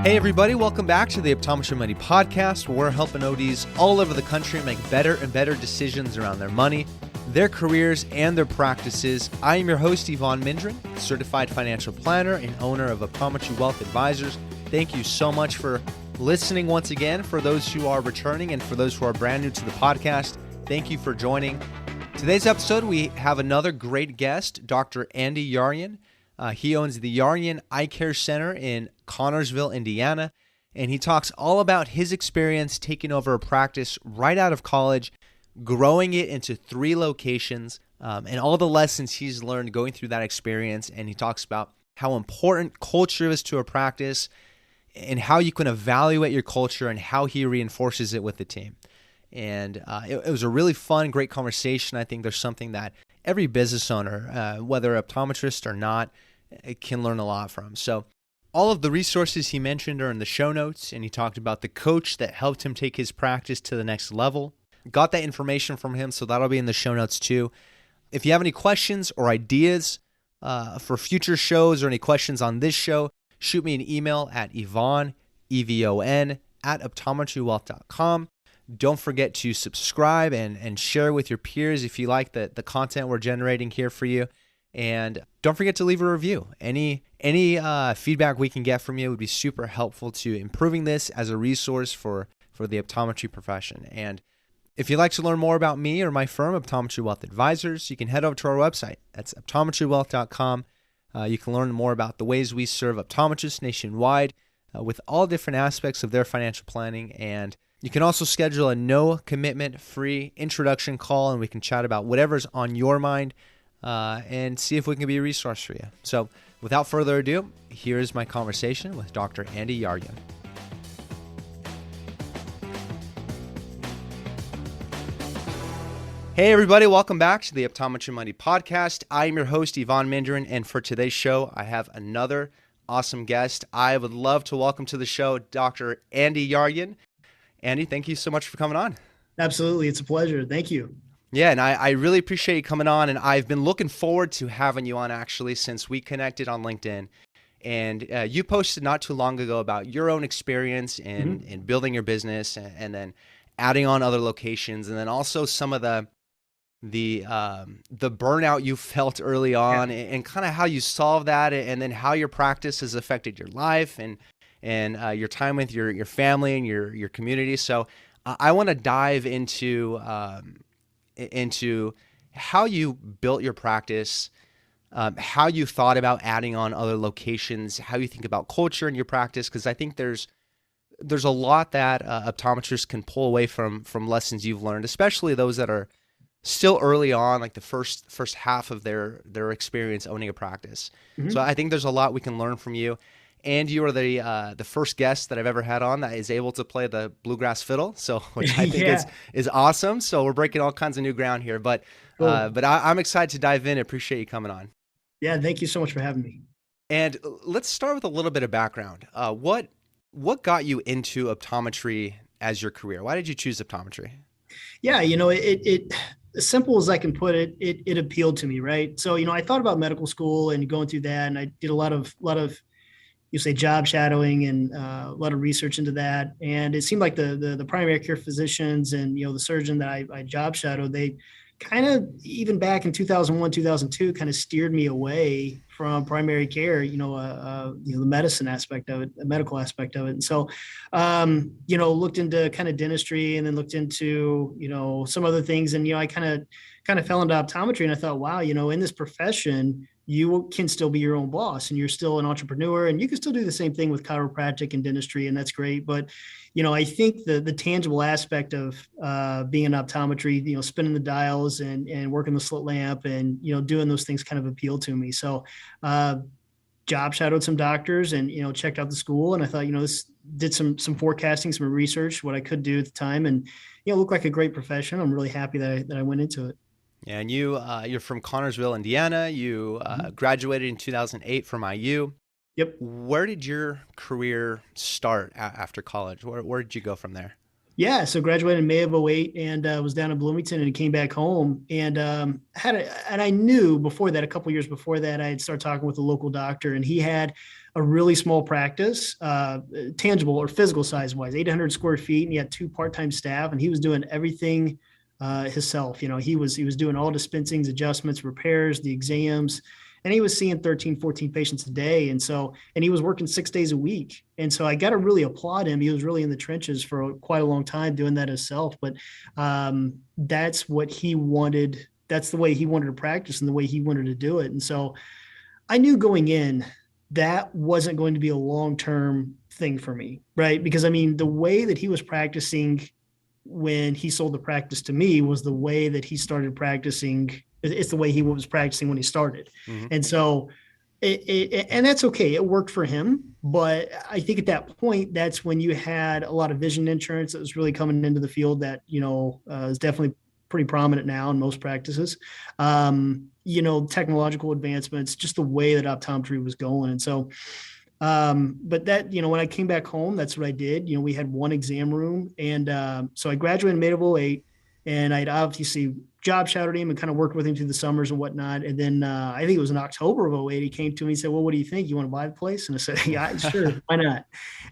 Hey everybody, welcome back to the Optometry Money Podcast, where we're helping ODs all over the country make better and better decisions around their money, their careers, and their practices. I am your host, Evon Mendrin, certified financial planner and owner of Optometry Wealth Advisors. Thank you so much for listening once again. For those who are returning and for those who are brand new to the podcast, thank you for joining. Today's episode, we have another great guest, Dr. Andy Yaryan. He owns the Yaryan Eye Care Center in Connorsville, Indiana, and he talks all about his experience taking over a practice right out of college, growing it into 3 locations, and all the lessons he's learned going through that experience. And he talks about how important culture is to a practice and how you can evaluate your culture and how he reinforces it with the team. And it was a really fun, great conversation. I think there's something that every business owner, whether optometrist or not, can learn a lot from. So all of the resources he mentioned are in the show notes, and he talked about the coach that helped him take his practice to the next level. Got that information from him, so that'll be in the show notes too. If you have any questions or ideas for future shows or any questions on this show, shoot me an email at Evon, EVON, at optometrywealth.com. Don't forget to subscribe and share with your peers if you like the content we're generating here for you. And don't forget to leave a review. Any feedback we can get from you would be super helpful to improving this as a resource for the optometry profession. And if you'd like to learn more about me or my firm, Optometry Wealth Advisors, you can head over to our website. That's optometrywealth.com. You can learn more about the ways we serve optometrists nationwide with all different aspects of their financial planning. And you can also schedule a no-commitment free introduction call, and we can chat about whatever's on your mind and see if we can be a resource for you. So without further ado, here's my conversation with Dr. Andy Yaryan. Hey everybody, welcome back to the Optometry Money Podcast. I am your host, Evon Mendrin, and for today's show, I have another awesome guest. I would love to welcome to the show Dr. Andy Yaryan. Andy, thank you so much for coming on. Absolutely. It's a pleasure. Thank you. Yeah, and I really appreciate you coming on, and I've been looking forward to having you on actually since we connected on LinkedIn. And you posted not too long ago about your own experience in building your business and then adding on other locations, and then also some of the burnout you felt early on, and kind of how you solved that, and then how your practice has affected your life and your time with your family and your community. So I want to dive into how you built your practice, how you thought about adding on other locations, how you think about culture in your practice, because I think there's a lot that optometrists can pull away from lessons you've learned, especially those that are still early on, like the first half of their experience owning a practice. So I think there's a lot we can learn from you. And you are the first guest that I've ever had on that is able to play the bluegrass fiddle, so which I think is awesome. So we're breaking all kinds of new ground here, but cool. I'm excited to dive in. I appreciate you coming on. Yeah, thank you so much for having me. And let's start with a little bit of background. What got you into optometry as your career? Why did you choose optometry? Yeah, it as simple as I can put it, it appealed to me, right? So I thought about medical school and going through that, and I did a lot of job shadowing and a lot of research into that. And it seemed like the primary care physicians and, the surgeon that I job shadowed, they kind of, even back in 2001, 2002, kind of steered me away from primary care, the medicine aspect of it, the medical aspect of it. And so, looked into kind of dentistry and then looked into, some other things. And, I kind of fell into optometry, and I thought, wow, in this profession, you can still be your own boss and you're still an entrepreneur, and you can still do the same thing with chiropractic and dentistry. And that's great. But, I think the tangible aspect of being in optometry, spinning the dials and working the slit lamp and, doing those things kind of appealed to me. So job shadowed some doctors and, checked out the school. And I thought, this did some forecasting, some research, what I could do at the time, and, looked like a great profession. I'm really happy that I went into it. Yeah, and you're from Connorsville, Indiana. You graduated in 2008 from IU. Yep. Where did your career start after college? Where did you go from there? Yeah, so graduated in May of '08 and was down in Bloomington and came back home and and I knew before that, a couple of years before that, I had started talking with a local doctor and he had a really small practice, tangible or physical size wise, 800 square feet, and he had two part-time staff and he was doing everything himself. He was doing all dispensings, adjustments, repairs, the exams, and he was seeing 13, 14 patients a day. And he was working 6 days a week. And so I got to really applaud him. He was really in the trenches for quite a long time doing that himself. But that's what he wanted. That's the way he wanted to practice and the way he wanted to do it. And so I knew going in that wasn't going to be a long-term thing for me, right? Because I mean, the way that he was practicing when he sold the practice to me was the way that he started practicing. It's the way he was practicing when he started. Mm-hmm. And so and that's okay. It worked for him. But I think at that point, that's when you had a lot of vision insurance that was really coming into the field that, is definitely pretty prominent now in most practices. Technological advancements, just the way that optometry was going. And so, but that, when I came back home, that's what I did. We had one exam room. And so I graduated in May of '08 and I'd obviously job shadowed him and kind of worked with him through the summers and whatnot. And then I think it was in October of '08, he came to me and said, well, what do you think? You want to buy the place? And I said, yeah, sure. Why not?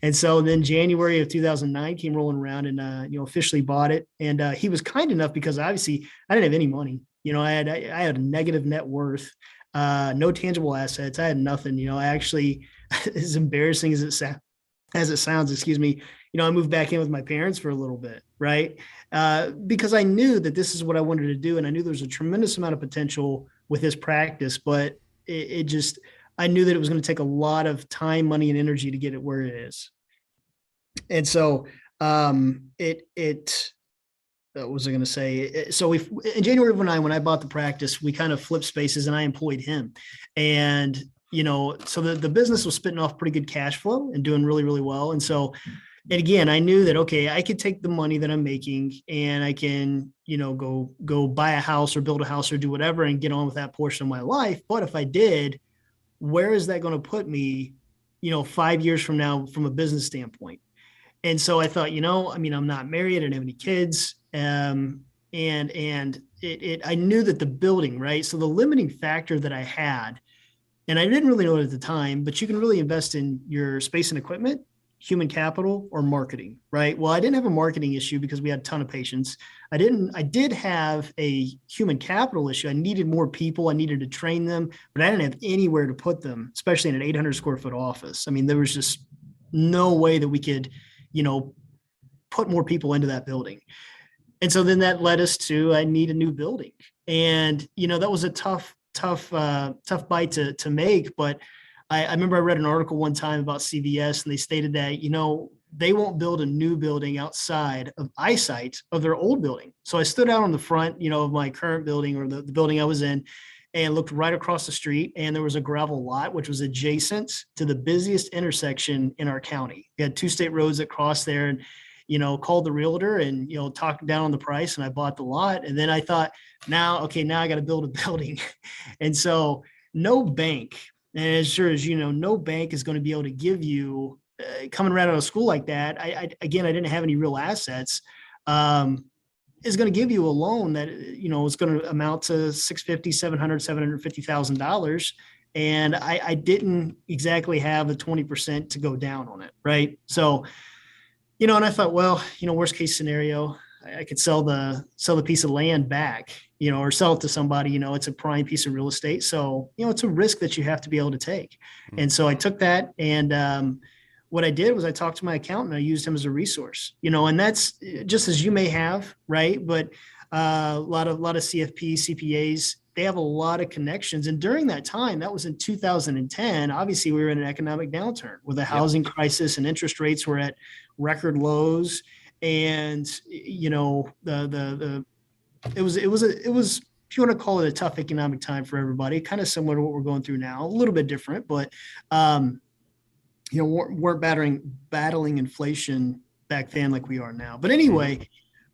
And so then January of 2009 came rolling around and, officially bought it. And he was kind enough because obviously I didn't have any money. I had a negative net worth, no tangible assets. I had nothing, I actually, as embarrassing as it sounds, excuse me, I moved back in with my parents for a little bit, right? Because I knew that this is what I wanted to do. And I knew there was a tremendous amount of potential with this practice, but I knew that it was going to take a lot of time, money, and energy to get it where it is. And so what was I going to say? So in January of '09, when I bought the practice, we kind of flipped spaces and I employed him. And, so the business was spitting off pretty good cash flow and doing really, really well. And so, and again, I knew that, okay, I could take the money that I'm making and I can, go buy a house or build a house or do whatever and get on with that portion of my life. But if I did, where is that going to put me, 5 years from now from a business standpoint? And so I thought, I'm not married, I didn't have any kids. And I knew that the building, right? So the limiting factor that I had, and I didn't really know it at the time, but you can really invest in your space and equipment, human capital, or marketing, right? Well, I didn't have a marketing issue because we had a ton of patients. I did have a human capital issue. I needed more people. I needed to train them, but I didn't have anywhere to put them, especially in an 800 square foot office. I mean, there was just no way that we could, put more people into that building. And so then that led us to, I need a new building. And, that was a tough bite to make. But I remember I read an article one time about CVS and they stated that, they won't build a new building outside of eyesight of their old building. So I stood out on the front, of my current building or the building I was in and looked right across the street. And there was a gravel lot, which was adjacent to the busiest intersection in our county. We had two state roads that crossed there and, called the realtor and, talked down on the price and I bought the lot. And then I thought, now I got to build a building. And so no bank, and as sure as no bank is going to be able to give you coming right out of school like that. I didn't have any real assets. Is going to give you a loan that, is going to amount to $650,000, $700,000, $750,000. And I didn't exactly have the 20% to go down on it. Right. So, and I thought, well, worst case scenario, I could sell the piece of land back, or sell it to somebody, it's a prime piece of real estate. So, it's a risk that you have to be able to take. Mm-hmm. And so I took that. And what I did was I talked to my accountant. I used him as a resource, and that's just as you may have. Right. But a lot of CFP, CPAs, they have a lot of connections. And during that time, that was in 2010, obviously we were in an economic downturn with a housing crisis and interest rates were at record lows. And, it was, if you want to call it a tough economic time for everybody, kind of similar to what we're going through now, a little bit different, but, weren't battling inflation back then like we are now. But anyway,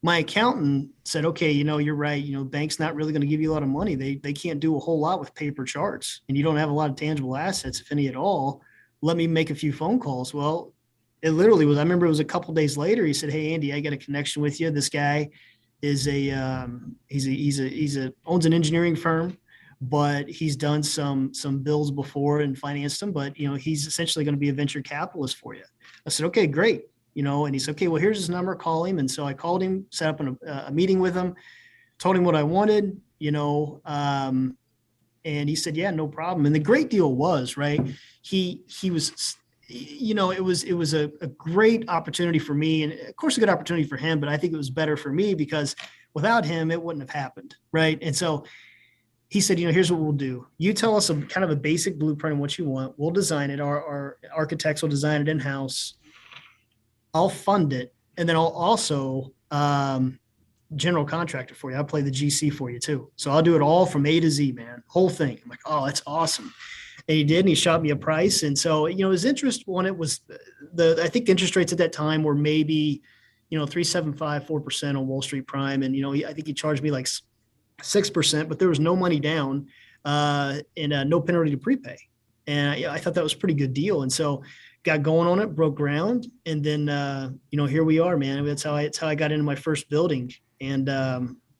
my accountant said, okay, you're right. Bank's not really going to give you a lot of money. They can't do a whole lot with paper charts and you don't have a lot of tangible assets, if any at all. Let me make a few phone calls. Well, It literally was. I remember it was a couple of days later. He said, "Hey, Andy, I got a connection with you. This guy is he's owns an engineering firm, but he's done some bills before and financed them. But he's essentially going to be a venture capitalist for you." I said, "Okay, great." And he said, "Okay, well, here's his number. Call him." And so I called him, set up a meeting with him, told him what I wanted. And he said, "Yeah, no problem." And the great deal was, right, he was, it was a great opportunity for me, and of course a good opportunity for him, but I think it was better for me because without him it wouldn't have happened, right? And so he said, "Here's what we'll do. You tell us kind of a basic blueprint of what you want. We'll design it. Our architects will design it in-house. I'll fund it, and then I'll also general contractor for you. I'll play the GC for you too. So I'll do it all from A to Z, man, whole thing." I'm like, "Oh, that's awesome." And he did, and he shot me a price. And so, his interest when it was I think the interest rates at that time were maybe, 3.75%, 4% on Wall Street Prime. And, I think he charged me like 6%, but there was no money down and no penalty to prepay. And I thought that was a pretty good deal. And so got going on it, broke ground. And then, here we are, man. That's how I got into my first building. And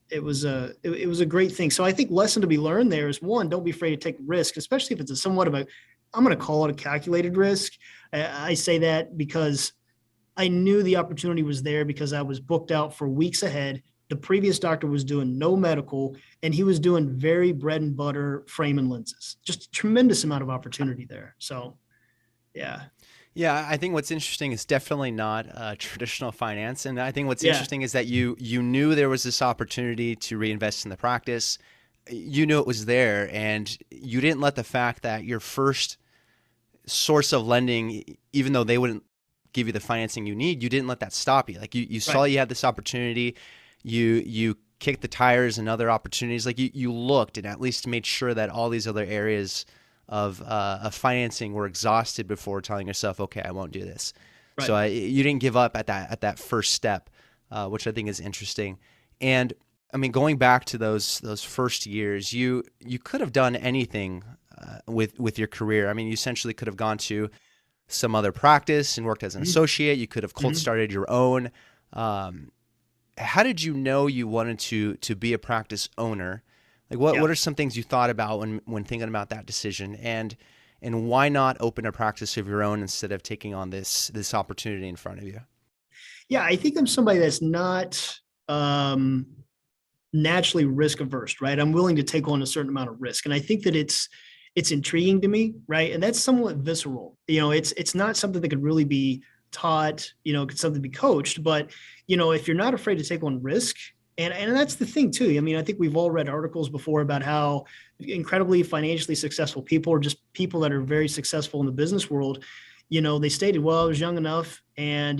it was a great thing. So I think lesson to be learned there is, one, don't be afraid to take risk, especially if it's somewhat of I'm going to call it a calculated risk. I say that because I knew the opportunity was there because I was booked out for weeks ahead. The previous doctor was doing no medical, and he was doing very bread and butter frame and lenses. Just a tremendous amount of opportunity there. So, yeah. Yeah, I think what's interesting is definitely not traditional finance. And I think what's interesting is that you knew there was this opportunity to reinvest in the practice. You knew it was there, and you didn't let the fact that your first source of lending, even though they wouldn't give you the financing you need, you didn't let that stop you. Like you saw you had this opportunity, you kicked the tires and other opportunities. Like you looked and at least made sure that all these other areas of financing were exhausted before telling yourself, "Okay, I won't do this." Right. So you didn't give up at that first step, which I think is interesting. And I mean, going back to those first years, you could have done anything with your career. I mean, you essentially could have gone to some other practice and worked as an associate. You could have cold started your own. How did you know you wanted to be a practice owner? Like what are some things you thought about when thinking about that decision, and why not open a practice of your own instead of taking on this opportunity in front of you? Yeah, I think I'm somebody that's not naturally risk averse, right? I'm willing to take on a certain amount of risk, and I think that it's intriguing to me, right? And that's somewhat visceral. It's not something that could really be taught. Could something be coached, but if you're not afraid to take on risk. And that's the thing too. I mean, I think we've all read articles before about how incredibly financially successful people, or just people that are very successful in the business world, they stated, "Well, I was young enough and,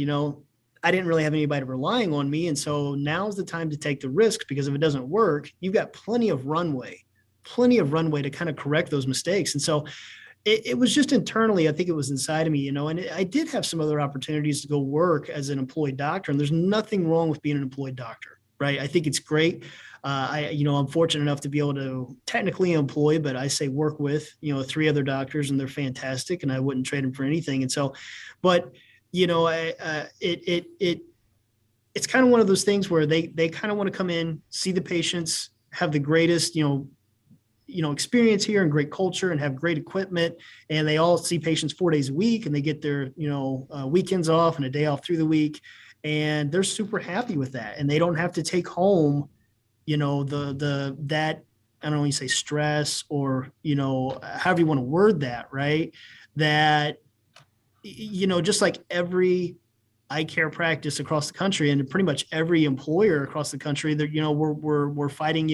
I didn't really have anybody relying on me. And so now's the time to take the risk, because if it doesn't work, you've got plenty of runway to kind of correct those mistakes." And so it was just internally, I think it was inside of me, and I did have some other opportunities to go work as an employed doctor, and there's nothing wrong with being an employed doctor. Right. I think it's great. I'm fortunate enough to be able to technically employ, but I say work with, 3 other doctors, and they're fantastic, and I wouldn't trade them for anything. And so, but, it's kind of one of those things where they kind of want to come in, see the patients, have the greatest, experience here and great culture and have great equipment. And they all see patients 4 days a week, and they get their, weekends off and a day off through the week. And they're super happy with that. And they don't have to take home, that, I don't know, you say stress or, however you want to word that, right? That, just like every eye care practice across the country, and pretty much every employer across the country, that, we're fighting,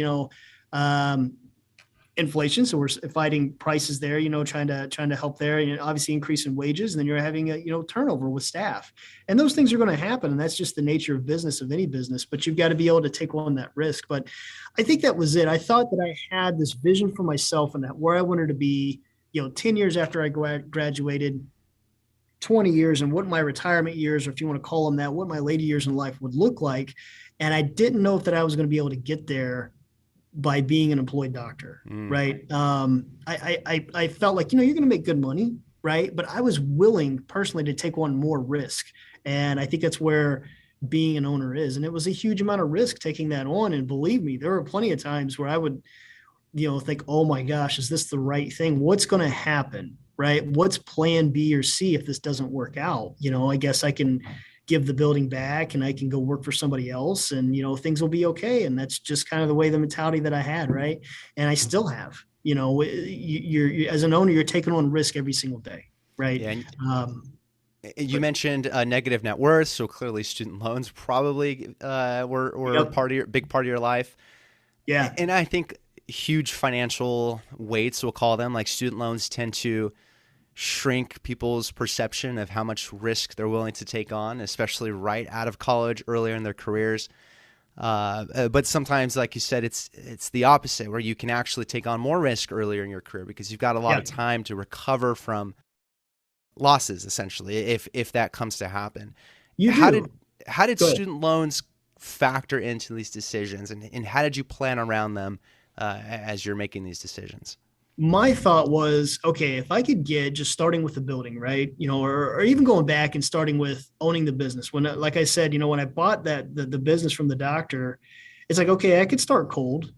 inflation. So we're fighting prices there, trying to help there, and obviously increase in wages. And then you're having a, turnover with staff, and those things are going to happen. And that's just the nature of business, of any business, but you've got to be able to take on that risk. But I think that was it. I thought that I had this vision for myself and that where I wanted to be, 10 years after I graduated, 20 years, and what my retirement years, or if you want to call them that, what my later years in life would look like. And I didn't know if that I was going to be able to get there by being an employed doctor. Right. I felt like, you're going to make good money. right? But I was willing personally to take on more risk. And I think that's where being an owner is. And it was a huge amount of risk taking that on. And believe me, there were plenty of times where I would, think, oh my gosh, is this the right thing? What's going to happen? Right? What's plan B or C if this doesn't work out? I guess I can give the building back and I can go work for somebody else and, things will be okay. And that's just kind of the way the mentality that I had. Right. And I still have, you're as an owner, you're taking on risk every single day. Right. Yeah, you mentioned negative net worth. So clearly student loans probably were a big part of your life. Yeah. And I think huge financial weights, we'll call them, like student loans tend to shrink people's perception of how much risk they're willing to take on, especially right out of college, earlier in their careers. But sometimes, like you said, it's the opposite, where you can actually take on more risk earlier in your career because you've got a lot of time to recover from losses, essentially, if that comes to happen. How did student loans factor into these decisions, and how did you plan around them as you're making these decisions? My thought was, okay, if I could get just starting with the building, right, or even going back and starting with owning the business. When, like I said, when I bought the business from the doctor, it's like, okay, I could start cold.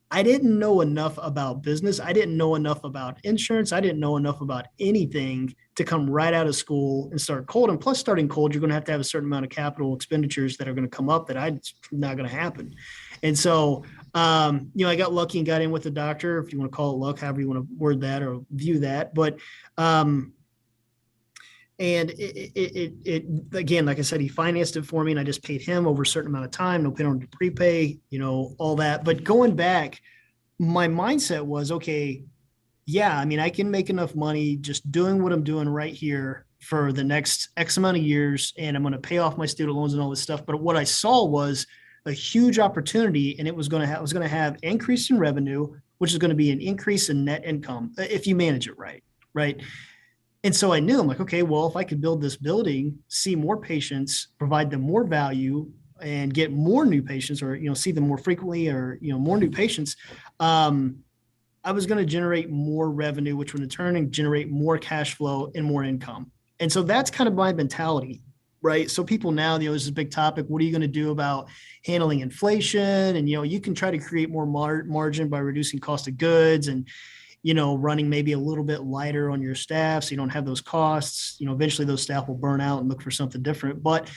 I didn't know enough about business. I didn't know enough about insurance. I didn't know enough about anything to come right out of school and start cold. And plus, starting cold, you're going to have a certain amount of capital expenditures that are going to come up that it's not going to happen. And so, I got lucky and got in with the doctor, if you want to call it luck, however you want to word that or view that. But, and it again, like I said, he financed it for me and I just paid him over a certain amount of time, no penalty to prepay, all that. But going back, my mindset was, okay, yeah, I mean, I can make enough money just doing what I'm doing right here for the next X amount of years, and I'm going to pay off my student loans and all this stuff. But what I saw was a huge opportunity, and it was going to have increase in revenue, which is going to be an increase in net income if you manage it right. Right. And so I knew, I'm like, okay, well, if I could build this building, see more patients, provide them more value, and get more new patients, or see them more frequently, or more new patients, I was going to generate more revenue, which would in turn generate more cash flow and more income. And so that's kind of my mentality, right? So people now, this is a big topic. What are you going to do about handling inflation? And you can try to create more margin by reducing cost of goods and running maybe a little bit lighter on your staff so you don't have those costs. Eventually those staff will burn out and look for something different. But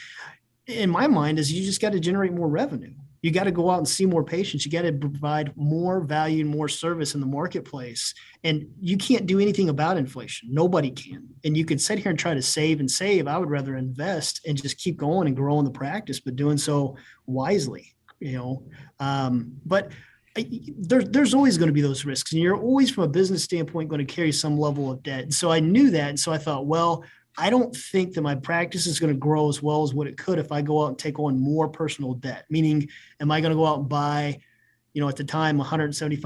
in my mind is you just got to generate more revenue. You got to go out and see more patients. You got to provide more value and more service in the marketplace. And you can't do anything about inflation. Nobody can. And you can sit here and try to save and save. I would rather invest and just keep going and growing the practice, but doing so wisely, but there's always going to be those risks, and you're always, from a business standpoint, going to carry some level of debt. And so I knew that. And so I thought, well, I don't think that my practice is going to grow as well as what it could if I go out and take on more personal debt. Meaning, am I going to go out and buy, at the time, $175,000,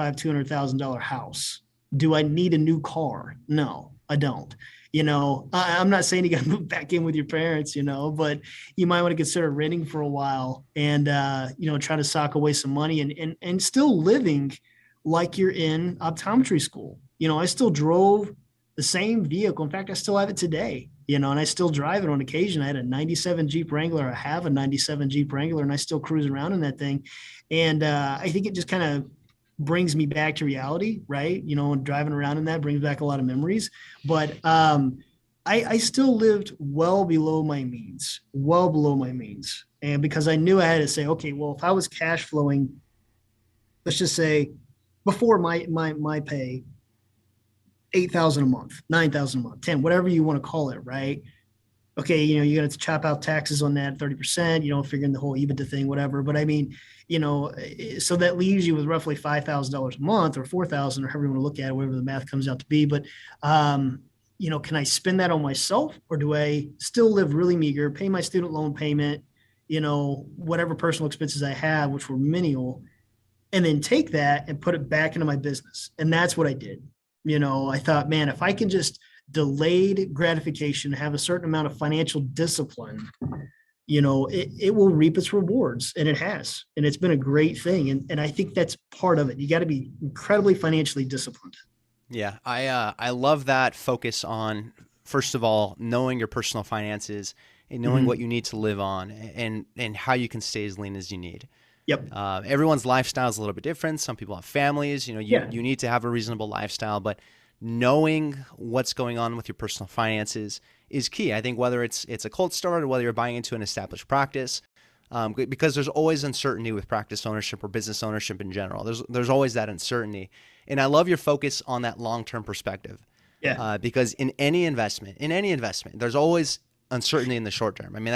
$200,000 house? Do I need a new car? No, I don't. I'm not saying you got to move back in with your parents, but you might want to consider renting for a while and, try to sock away some money and still living like you're in optometry school. I still drove the same vehicle. In fact, I still have it today, and I still drive it on occasion. I had a 97 Jeep Wrangler. I have a 97 Jeep Wrangler, and I still cruise around in that thing. And I think it just kind of brings me back to reality, right? Driving around in that brings back a lot of memories. But I still lived well below my means. And because I knew I had to say, okay, well, if I was cash flowing, let's just say before my pay, 8,000 a month, 9,000 a month, 10, whatever you want to call it, right? Okay, you got to chop out taxes on that 30%, figuring the whole EBITDA thing, whatever. But I mean, so that leaves you with roughly $5,000 a month, or 4,000, or however you want to look at it, whatever the math comes out to be. But, can I spend that on myself, or do I still live really meager, pay my student loan payment, whatever personal expenses I have, which were minimal, and then take that and put it back into my business? And that's what I did. I thought, man, if I can just delayed gratification, have a certain amount of financial discipline, it will reap its rewards. And it has. And it's been a great thing. And I think that's part of it. You got to be incredibly financially disciplined. Yeah, I love that focus on, first of all, knowing your personal finances and knowing what you need to live on, and how you can stay as lean as you need. Yep. Everyone's lifestyle is a little bit different. Some people have families. Yeah. You need to have a reasonable lifestyle, but knowing what's going on with your personal finances is key. I think whether it's a cold start or whether you're buying into an established practice, because there's always uncertainty with practice ownership or business ownership in general. There's always that uncertainty, and I love your focus on that long-term perspective. Yeah. Because in any investment, there's always uncertainty in the short term. I mean,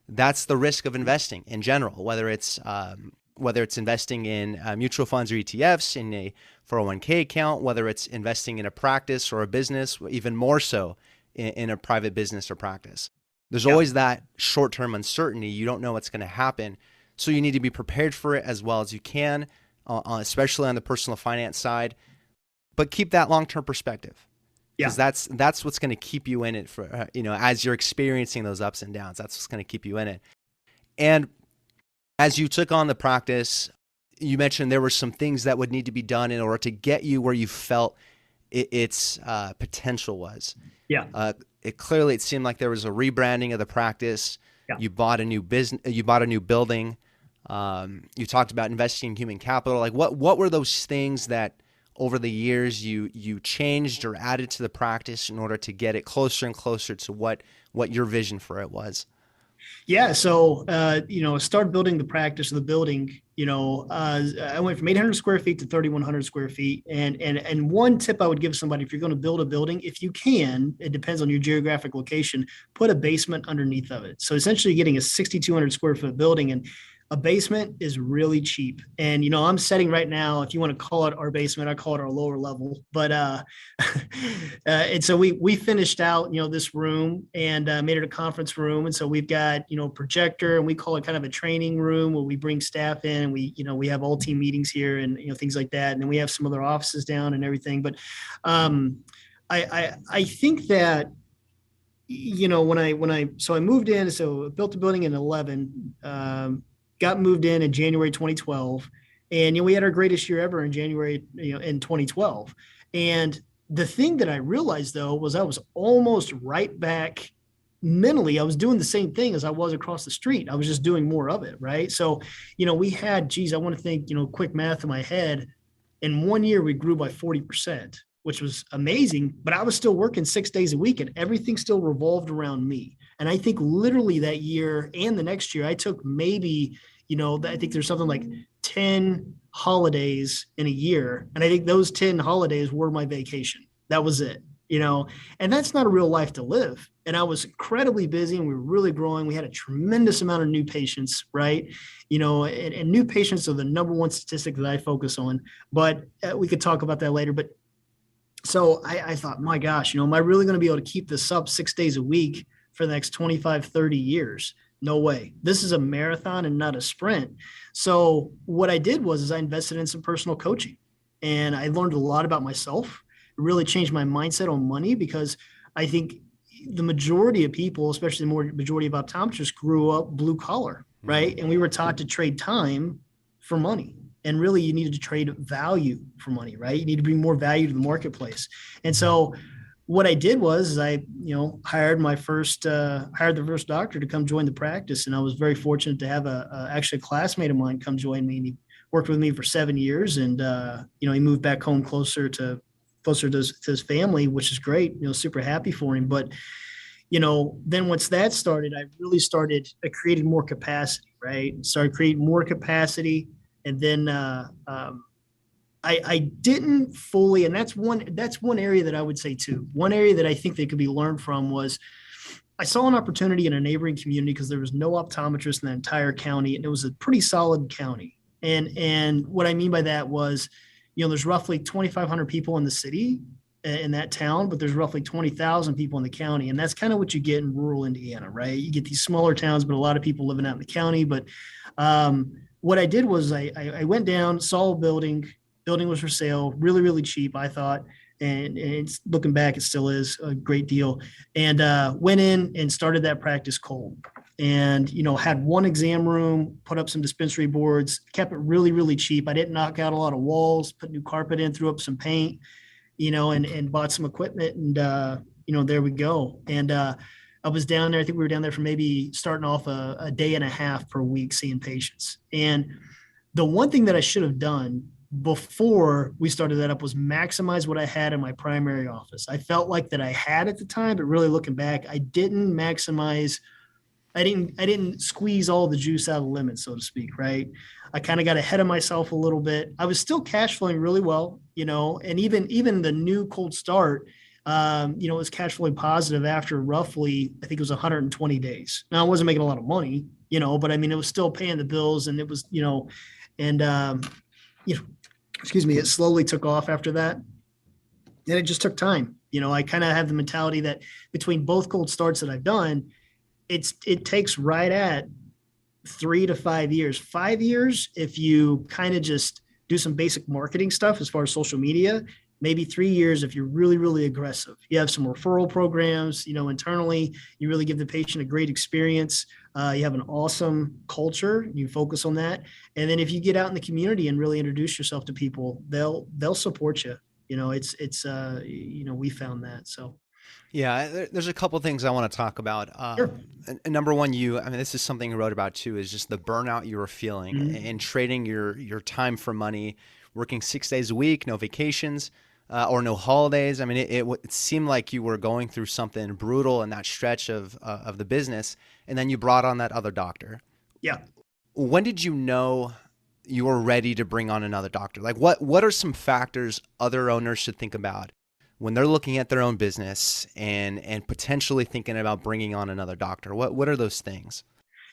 that's the risk of investing in general, whether it's investing in mutual funds or ETFs, in a 401k account, whether it's investing in a practice or a business, even more so in a private business or practice. There's always that short-term uncertainty. You don't know what's going to happen. So you need to be prepared for it as well as you can, especially on the personal finance side, but keep that long-term perspective. Because that's what's going to keep you in it for, as you're experiencing those ups and downs. That's what's going to keep you in it. And as you took on the practice, you mentioned there were some things that would need to be done in order to get you where you felt its potential was. Yeah. It seemed like there was a rebranding of the practice. Yeah. You bought a new business. You bought a new building. You talked about investing in human capital. Like what were those things that over the years you changed or added to the practice in order to get it closer and closer to what your vision for it was? Yeah. So, start building the practice of the building. I went from 800 square feet to 3,100 square feet. And one tip I would give somebody, if you're going to build a building, if you can, it depends on your geographic location, put a basement underneath of it. So essentially getting a 6,200 square foot building, and a basement is really cheap. And, I'm setting right now, if you want to call it our basement, I call it our lower level, but, and so we finished out, this room and made it a conference room. And so we've got, projector, and we call it kind of a training room where we bring staff in, and we have all team meetings here and, things like that. And then we have some other offices down and everything. But, I think that, so I moved in, so I built the building in 2011, got moved in January 2012, and we had our greatest year ever in January, in 2012. And the thing that I realized though was I was almost right back mentally. I was doing the same thing as I was across the street. I was just doing more of it, right? So, we had, I want to think, quick math in my head. In 1 year, we grew by 40%, which was amazing. But I was still working 6 days a week, and everything still revolved around me. And I think literally that year and the next year, I took maybe, I think there's something like 10 holidays in a year. And I think those 10 holidays were my vacation. That was it, and that's not a real life to live. And I was incredibly busy, and we were really growing. We had a tremendous amount of new patients, right? And new patients are the number one statistic that I focus on, but we could talk about that later. But so I thought, my gosh, am I really going to be able to keep this up 6 days a week for the next 25, 30 years? No way. This is a marathon and not a sprint. So what I did was I invested in some personal coaching, and I learned a lot about myself. It really changed my mindset on money, because I think the majority of people, especially the majority of optometrists, grew up blue collar, right? And we were taught to trade time for money. And really you needed to trade value for money, right? You need to bring more value to the marketplace. And so what I did was I, hired the first doctor to come join the practice. And I was very fortunate to have actually a classmate of mine come join me. And he worked with me for 7 years. And, he moved back home closer to his family, which is great, super happy for him. But, then once that started, I created more capacity, right? Started creating more capacity. And then, I didn't fully, and that's one area that I would say too. One area that I think that could be learned from was I saw an opportunity in a neighboring community because there was no optometrist in the entire county, and it was a pretty solid county. And what I mean by that was, there's roughly 2,500 people in the city in that town, but there's roughly 20,000 people in the county. And that's kind of what you get in rural Indiana, right? You get these smaller towns, but a lot of people living out in the county. But what I did was I went down, saw a building was for sale, really, really cheap, I thought. And it's looking back, it still is a great deal. And went in and started that practice cold. And, had one exam room, put up some dispensary boards, kept it really, really cheap. I didn't knock out a lot of walls, put new carpet in, threw up some paint. and bought some equipment and, there we go. And I was down there. I think we were down there for maybe starting off a day and a half per week seeing patients. And the one thing that I should have done before we started that up was maximize what I had in my primary office. I felt like that I had at the time, but really looking back, I didn't maximize. I didn't squeeze all the juice out of the lemon, so to speak, right? I kind of got ahead of myself a little bit. I was still cash flowing really well, and even the new cold start, it was cash flowing positive after roughly, I think it was 120 days. Now I wasn't making a lot of money, but I mean, it was still paying the bills, and it was, excuse me, it slowly took off after that. And it just took time. I kind of have the mentality that between both cold starts that I've done, it takes right at 3 to 5 years. 5 years, if you kind of just do some basic marketing stuff as far as social media, maybe 3 years if you're really, really aggressive. You have some referral programs, internally, you really give the patient a great experience. You have an awesome culture, you focus on that. And then if you get out in the community and really introduce yourself to people, they'll support you. We found that. So. Yeah, there's a couple of things I want to talk about. Sure. Number one, this is something you wrote about too, is just the burnout you were feeling and trading your time for money, working 6 days a week, no vacations or no holidays. I mean, it seemed like you were going through something brutal in that stretch of the business, and then you brought on that other doctor. Yeah. When did you know you were ready to bring on another doctor? Like, what are some factors other owners should think about when they're looking at their own business and potentially thinking about bringing on another doctor? What are those things?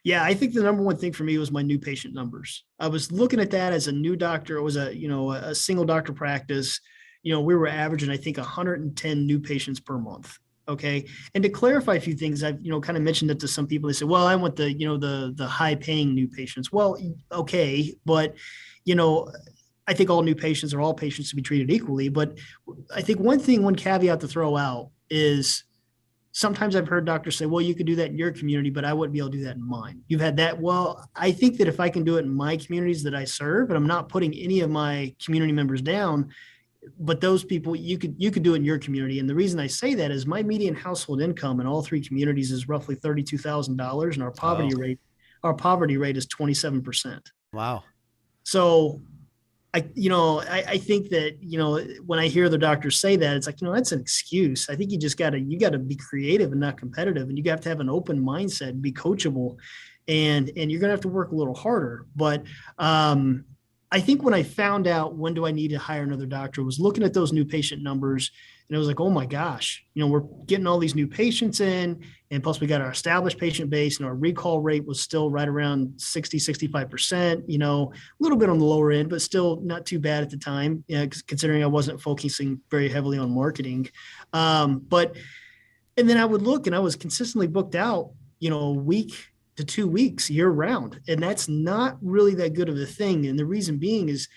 Yeah, I think the number one thing for me was my new patient numbers. I was looking at that as a new doctor. It was a single doctor practice. We were averaging, I think, 110 new patients per month. Okay. And to clarify a few things, I've, kind of mentioned it to some people. They say, well, I want the high paying new patients. Well, okay. But, I think all new patients or all patients should be treated equally. But I think one caveat to throw out is sometimes I've heard doctors say, well, you could do that in your community, but I wouldn't be able to do that in mine. You've had that. Well, I think that if I can do it in my communities that I serve, and I'm not putting any of my community members down, but those people, you could do it in your community. And the reason I say that is my median household income in all three communities is roughly $32,000, and our poverty rate is 27%. Wow. So I think that, when I hear the doctors say that, it's like, that's an excuse. I think you just gotta be creative and not competitive, and you have to have an open mindset and be coachable, and you're going to have to work a little harder. But, I think when I found out when do I need to hire another doctor, I was looking at those new patient numbers, and it was like, oh my gosh, we're getting all these new patients in, and plus we got our established patient base, and our recall rate was still right around 60-65%, a little bit on the lower end, but still not too bad at the time, considering I wasn't focusing very heavily on marketing. And then I would look, and I was consistently booked out, a week to 2 weeks year round. And that's not really that good of a thing. And the reason being is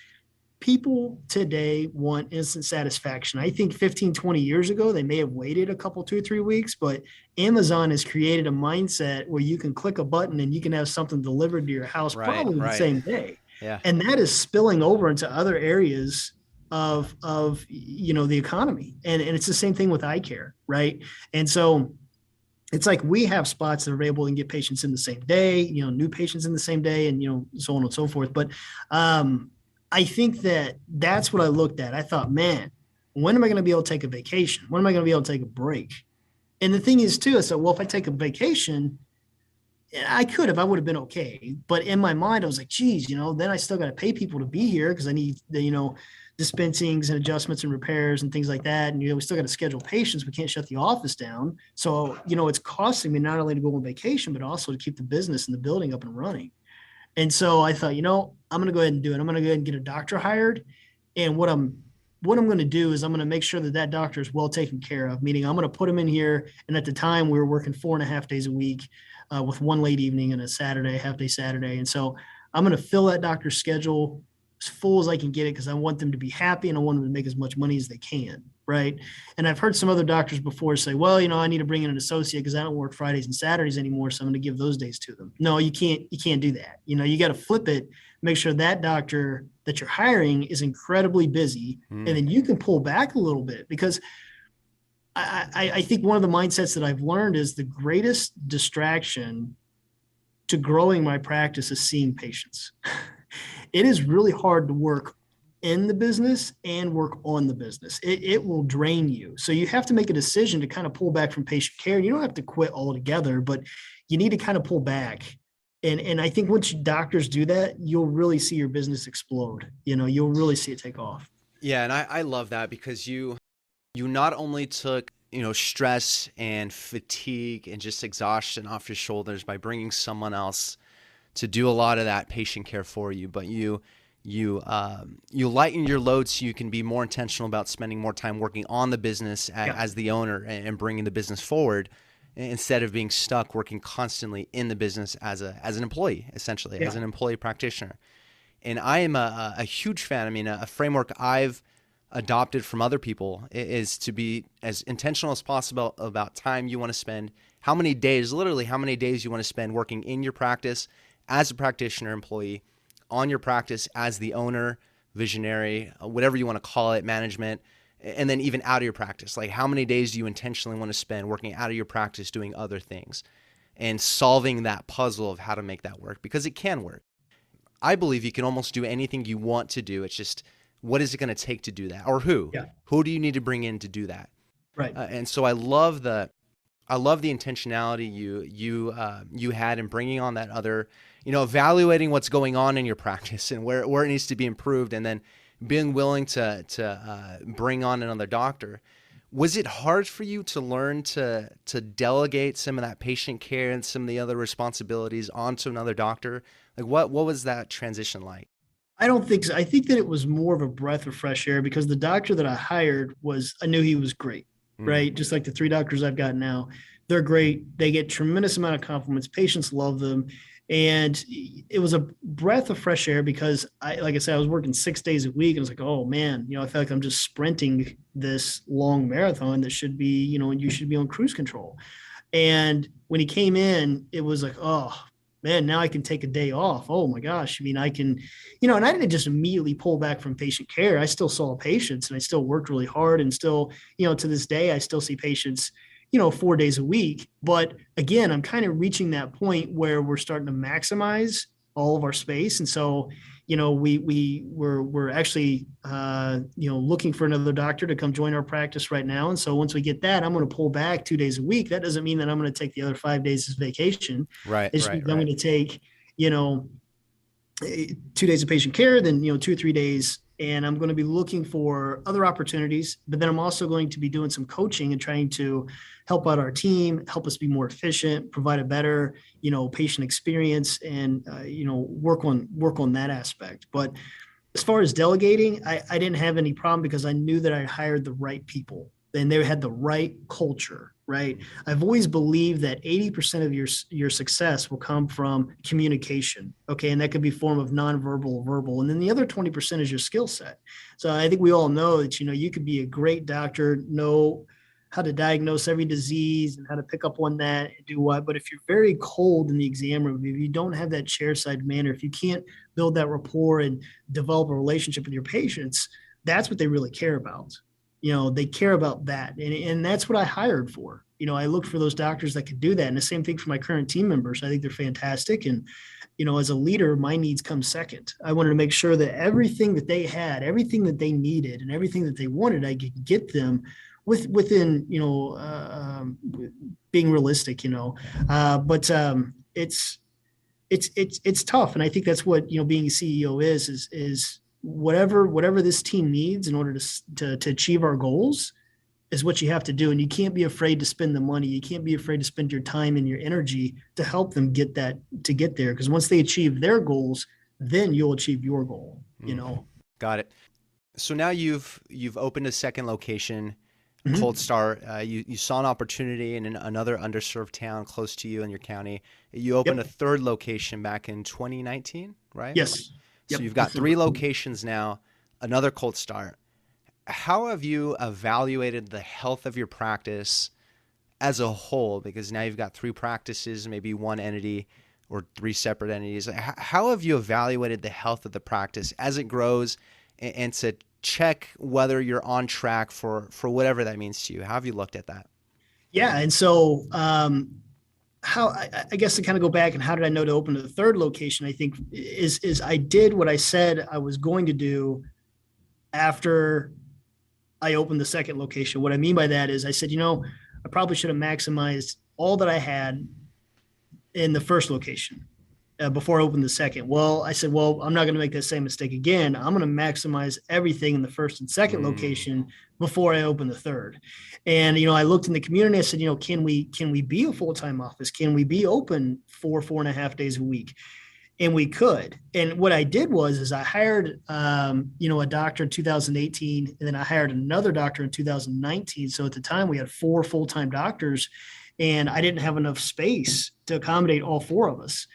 people today want instant satisfaction. I think 15, 20 years ago, they may have waited a couple, 2 or 3 weeks, but Amazon has created a mindset where you can click a button and you can have something delivered to your house probably the same day. Yeah. And that is spilling over into other areas of the economy. And it's the same thing with eye care, right? And so it's like we have spots that are able to get patients in the same day, new patients in the same day, and, so on and so forth. But I think that's what I looked at. I thought, man, when am I going to be able to take a vacation? When am I going to be able to take a break? And the thing is, too, I said, well, if I take a vacation, I could have, I would have been okay. But in my mind, I was like, geez, then I still got to pay people to be here because I need dispensings and adjustments and repairs and things like that. And, we still got to schedule patients. We can't shut the office down. So, it's costing me not only to go on vacation, but also to keep the business and the building up and running. And so I thought, I'm going to go ahead and do it. I'm going to go ahead and get a doctor hired. And what I'm going to do is I'm going to make sure that doctor is well taken care of, meaning I'm going to put him in here. And at the time we were working 4.5 days a week with one late evening and a half day Saturday. And so I'm going to fill that doctor's schedule as full as I can get it, because I want them to be happy and I want them to make as much money as they can. Right. And I've heard some other doctors before say, well, I need to bring in an associate because I don't work Fridays and Saturdays anymore. So I'm going to give those days to them. No, you can't do that. You got to flip it, make sure that doctor that you're hiring is incredibly busy, and then you can pull back a little bit, because I think one of the mindsets that I've learned is the greatest distraction to growing my practice is seeing patients. It is really hard to work in the business and work on the business. It will drain you. So you have to make a decision to kind of pull back from patient care. You don't have to quit altogether, but you need to kind of pull back. And I think once doctors do that, you'll really see your business explode. You'll really see it take off. Yeah. And I love that, because you not only took, stress and fatigue and just exhaustion off your shoulders by bringing someone else to do a lot of that patient care for you, but you lighten your load so you can be more intentional about spending more time working on the business as the owner and bringing the business forward, instead of being stuck working constantly in the business as an employee, essentially, as an employee practitioner. And I am a huge fan. I mean, a framework I've adopted from other people is to be as intentional as possible about time you want to spend, how many days you want to spend working in your practice as a practitioner employee, on your practice as the owner, visionary, whatever you want to call it, management, and then even out of your practice. Like, how many days do you intentionally want to spend working out of your practice doing other things and solving that puzzle of how to make that work? Because it can work. I believe you can almost do anything you want to do. It's just, what is it going to take to do that? Or who? Yeah. Who do you need to bring in to do that? Right. And so I love the intentionality you had in bringing on that other, evaluating what's going on in your practice and where it needs to be improved, and then being willing to bring on another doctor. Was it hard for you to learn to delegate some of that patient care and some of the other responsibilities onto another doctor? Like, what was that transition like? I don't think so. I think that it was more of a breath of fresh air, because the doctor that I hired I knew he was great, right? Just like the 3 doctors I've got now, they're great. They get tremendous amount of compliments. Patients love them. And it was a breath of fresh air, because like I said, I was working 6 days a week, and I was like, oh man, I feel like I'm just sprinting this long marathon that should be, you should be on cruise control. And when he came in, it was like, oh man, now I can take a day off. Oh my gosh. I mean, I can, and I didn't just immediately pull back from patient care. I still saw patients, and I still worked really hard, and still, to this day, I still see patients, 4 days a week. But again, I'm kind of reaching that point where we're starting to maximize all of our space. And so, we're actually, looking for another doctor to come join our practice right now. And so once we get that, I'm going to pull back 2 days a week. That doesn't mean that I'm going to take the other 5 days as vacation. Right. I'm going to take, 2 days of patient care, then, 2 or 3 days. And I'm going to be looking for other opportunities, but then I'm also going to be doing some coaching and trying to help out our team, help us be more efficient, provide a better, patient experience, and, work on that aspect. But as far as delegating, I didn't have any problem, because I knew that I hired the right people and they had the right culture, right? I've always believed that 80% of your success will come from communication. Okay. And that could be form of nonverbal or verbal. And then the other 20% is your skill set. So I think we all know that, you could be a great doctor, know how to diagnose every disease and how to pick up on that and do what. But if you're very cold in the exam room, if you don't have that chairside manner, if you can't build that rapport and develop a relationship with your patients, that's what they really care about. They care about that. And that's what I hired for. I looked for those doctors that could do that. And the same thing for my current team members. I think they're fantastic. And, as a leader, my needs come second. I wanted to make sure that everything that they had, everything that they needed, and everything that they wanted, I could get them within, being realistic, but it's tough. And I think that's what, being a CEO is whatever this team needs in order to achieve our goals is what you have to do. And you can't be afraid to spend the money. You can't be afraid to spend your time and your energy to help them get there. Because once they achieve their goals, then you'll achieve your goal, Got it. So now you've opened a second location, Cold Start. You saw an opportunity in another underserved town close to you in your county. You opened a third location back in 2019, right? Yes. So you've got 3 locations now, another Cold Start. How have you evaluated the health of your practice as a whole? Because now you've got 3 practices, maybe one entity. or 3 separate entities. How have you evaluated the health of the practice as it grows and to check whether you're on track for whatever that means to you? How have you looked at that? Yeah. And so, how I guess to kind of go back and how did I know to open the third location, I think is I did what I said I was going to do after I opened the second location. What I mean by that is I said, I probably should have maximized all that I had in the first location before I opened the second. Well, I said, I'm not going to make that same mistake again. I'm going to maximize everything in the first and second location before I open the third. And, I looked in the community, I said, can we be a full-time office? Can we be open 4.5 days a week? And we could. And what I did is I hired, a doctor in 2018, and then I hired another doctor in 2019. So at the time we had 4 full-time doctors, and I didn't have enough space to accommodate all 4 of us.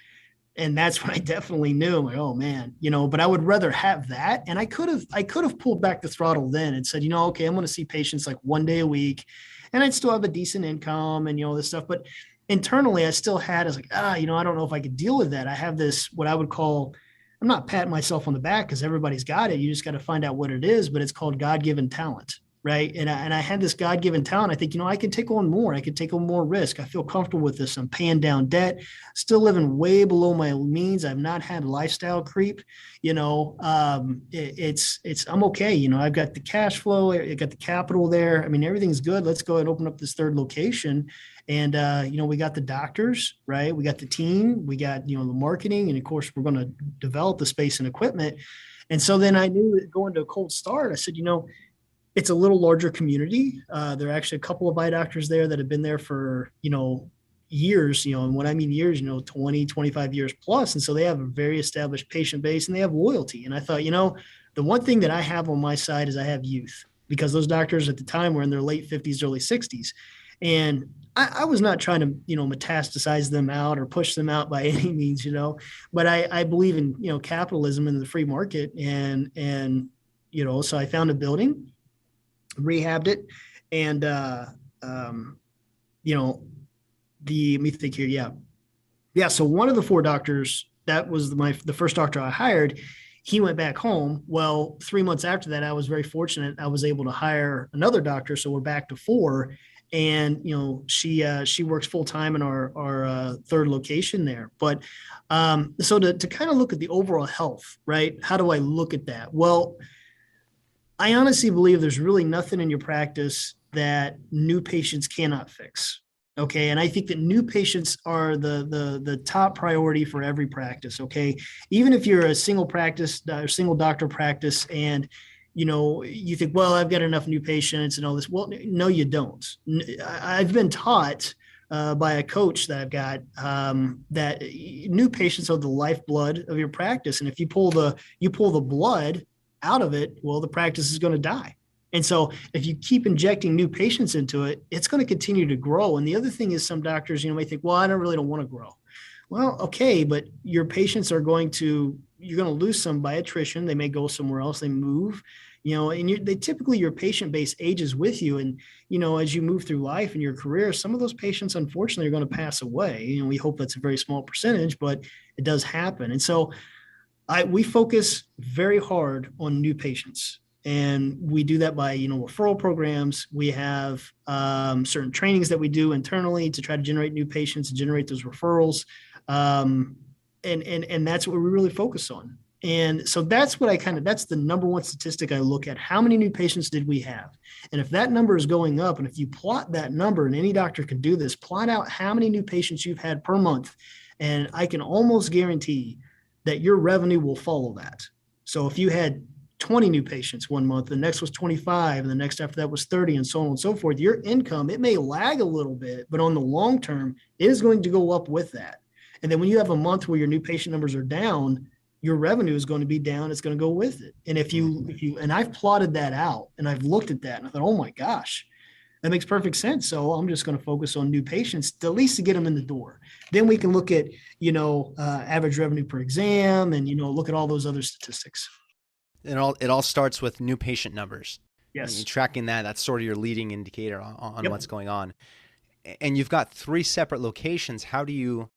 And that's when I definitely knew, I'm like, oh man, but I would rather have that. And I could have pulled back the throttle then and said, okay, I'm going to see patients like 1 day a week, and I'd still have a decent income and, this stuff. But internally I still had, I was like, I don't know if I could deal with that. I have this, what I would call, I'm not patting myself on the back because everybody's got it. You just got to find out what it is, but it's called God-given talent. Right. And I had this God-given talent. I think, I can take on more. I can take on more risk. I feel comfortable with this. I'm paying down debt, still living way below my means. I've not had lifestyle creep. I'm okay. I've got the cash flow. I got the capital there. I mean, everything's good. Let's go and open up this third location. And, we got the doctors, right? We got the team, we got, the marketing, and of course we're going to develop the space and equipment. And so then I knew that going to a cold start, I said, it's a little larger community. There are actually a couple of eye doctors there that have been there for, years, and when I mean years, 20, 25 years plus. And so they have a very established patient base and they have loyalty. And I thought, the one thing that I have on my side is I have youth, because those doctors at the time were in their late 50s, early 60s. And I was not trying to, metastasize them out or push them out by any means, but I believe in, capitalism and the free market. And, so I found a building, rehabbed it, and let me think here. Yeah. So one of the 4 doctors, that was the first doctor I hired, he went back home. Well, 3 months after that, I was very fortunate. I was able to hire another doctor, so we're back to 4. And she works full time in our third location there. But so to kind of look at the overall health, right? How do I look at that? Well, I honestly believe there's really nothing in your practice that new patients cannot fix. Okay. And I think that new patients are the top priority for every practice. Okay. Even if you're a single practice or single doctor practice and, you think, well, I've got enough new patients and all this. Well, no, you don't. I've been taught by a coach that I've got that new patients are the lifeblood of your practice. And if you pull the blood out of it, well, the practice is going to die. And so if you keep injecting new patients into it, it's going to continue to grow. And the other thing is some doctors, may think, well, I don't want to grow. Well, okay, but your patients you're going to lose some by attrition. They may go somewhere else. They move, and they typically, your patient base ages with you. And, as you move through life and your career, some of those patients, unfortunately, are going to pass away. We hope that's a very small percentage, but it does happen. And so we focus very hard on new patients. And we do that by, referral programs. We have certain trainings that we do internally to try to generate new patients and generate those referrals. And that's what we really focus on. And so that's that's the number one statistic I look at. How many new patients did we have? And if that number is going up, and if you plot that number, and any doctor can do this, plot out how many new patients you've had per month. And I can almost guarantee that your revenue will follow that. So if you had 20 new patients one month, the next was 25, and the next after that was 30, and so on and so forth, your income, it may lag a little bit, but on the long term, it is going to go up with that. And then when you have a month where your new patient numbers are down, your revenue is going to be down. It's going to go with it. And if you, and I've plotted that out and I've looked at that and I thought, oh my gosh, that makes perfect sense. So I'm just going to focus on new patients to at least to get them in the door. Then we can look at, average revenue per exam and, look at all those other statistics. It all starts with new patient numbers. Yes. And tracking that's sort of your leading indicator on Yep. what's going on. And you've got 3 separate locations. How do you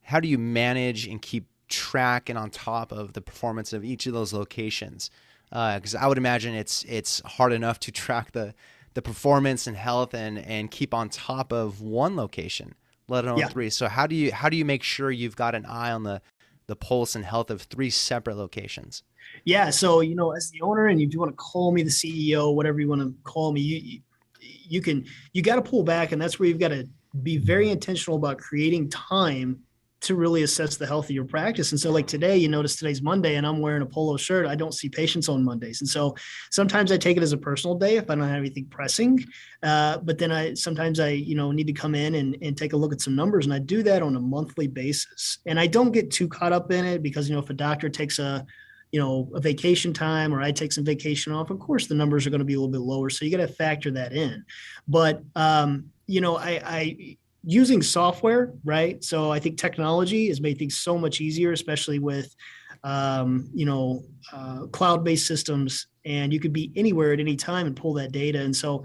how do you manage and keep track and on top of the performance of each of those locations? Because I would imagine it's hard enough to track the performance and health and keep on top of one location, let alone three. So how do you make sure you've got an eye on the pulse and health of three separate locations? Yeah. So, as the owner, and if you want to call me the CEO, whatever you want to call me, you got to pull back. And that's where you've got to be very intentional about creating time to really assess the health of your practice. And so like today, you notice today's Monday and I'm wearing a polo shirt. I don't see patients on Mondays. And so sometimes I take it as a personal day if I don't have anything pressing. But then sometimes I need to come in and take a look at some numbers. And I do that on a monthly basis. And I don't get too caught up in it because, if a doctor takes a vacation time or I take some vacation off, of course the numbers are going to be a little bit lower. So you got to factor that in. But, I using software, right? So I think technology has made things so much easier, especially with, cloud-based systems, and you could be anywhere at any time and pull that data. And so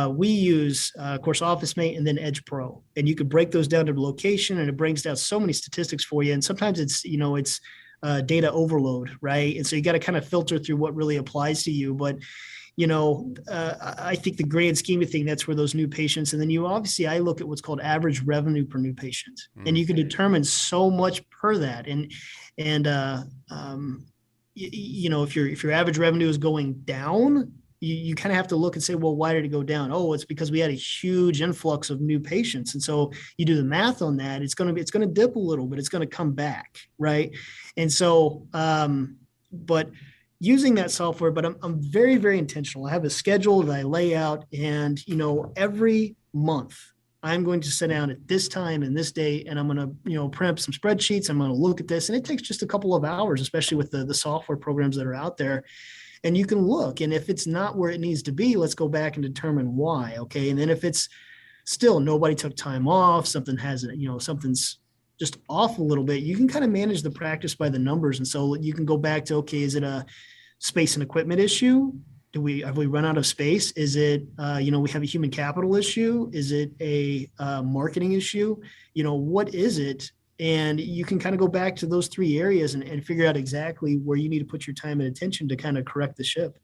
we use, of course, OfficeMate and then Edge Pro, and you could break those down to location, and it brings down so many statistics for you. And sometimes it's data overload, right? And so you got to kind of filter through what really applies to you. But I think the grand scheme of things, that's where those new patients, and then I look at what's called average revenue per new patient, and you can determine so much per that. And if your average revenue is going down, you kind of have to look and say, well, why did it go down? Oh, it's because we had a huge influx of new patients. And so you do the math on that, it's going to dip a little, but it's going to come back. Right. And so, but using that software, but I'm very, very intentional. I have a schedule that I lay out, and, every month I'm going to sit down at this time and this date, and I'm going to, print up some spreadsheets. I'm going to look at this, and it takes just a couple of hours, especially with the software programs that are out there. And you can look, and if it's not where it needs to be, let's go back and determine why. Okay. And then if it's still nobody took time off, something hasn't, something's just off a little bit, you can kind of manage the practice by the numbers. And so you can go back to, okay, is it a space and equipment issue? Have we run out of space? Is it, we have a human capital issue? Is it a marketing issue? What is it? And you can kind of go back to those three areas and figure out exactly where you need to put your time and attention to kind of correct the ship.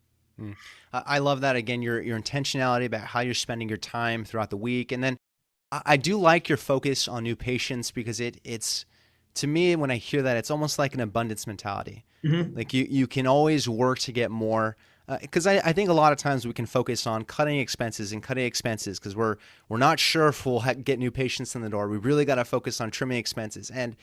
I love that. Again, your intentionality about how you're spending your time throughout the week. And then I do like your focus on new patients, because it's, to me, when I hear that, it's almost like an abundance mentality. Mm-hmm. Like you can always work to get more. Because I think a lot of times we can focus on cutting expenses because we're not sure if we'll get new patients in the door. We really got to focus on trimming expenses, and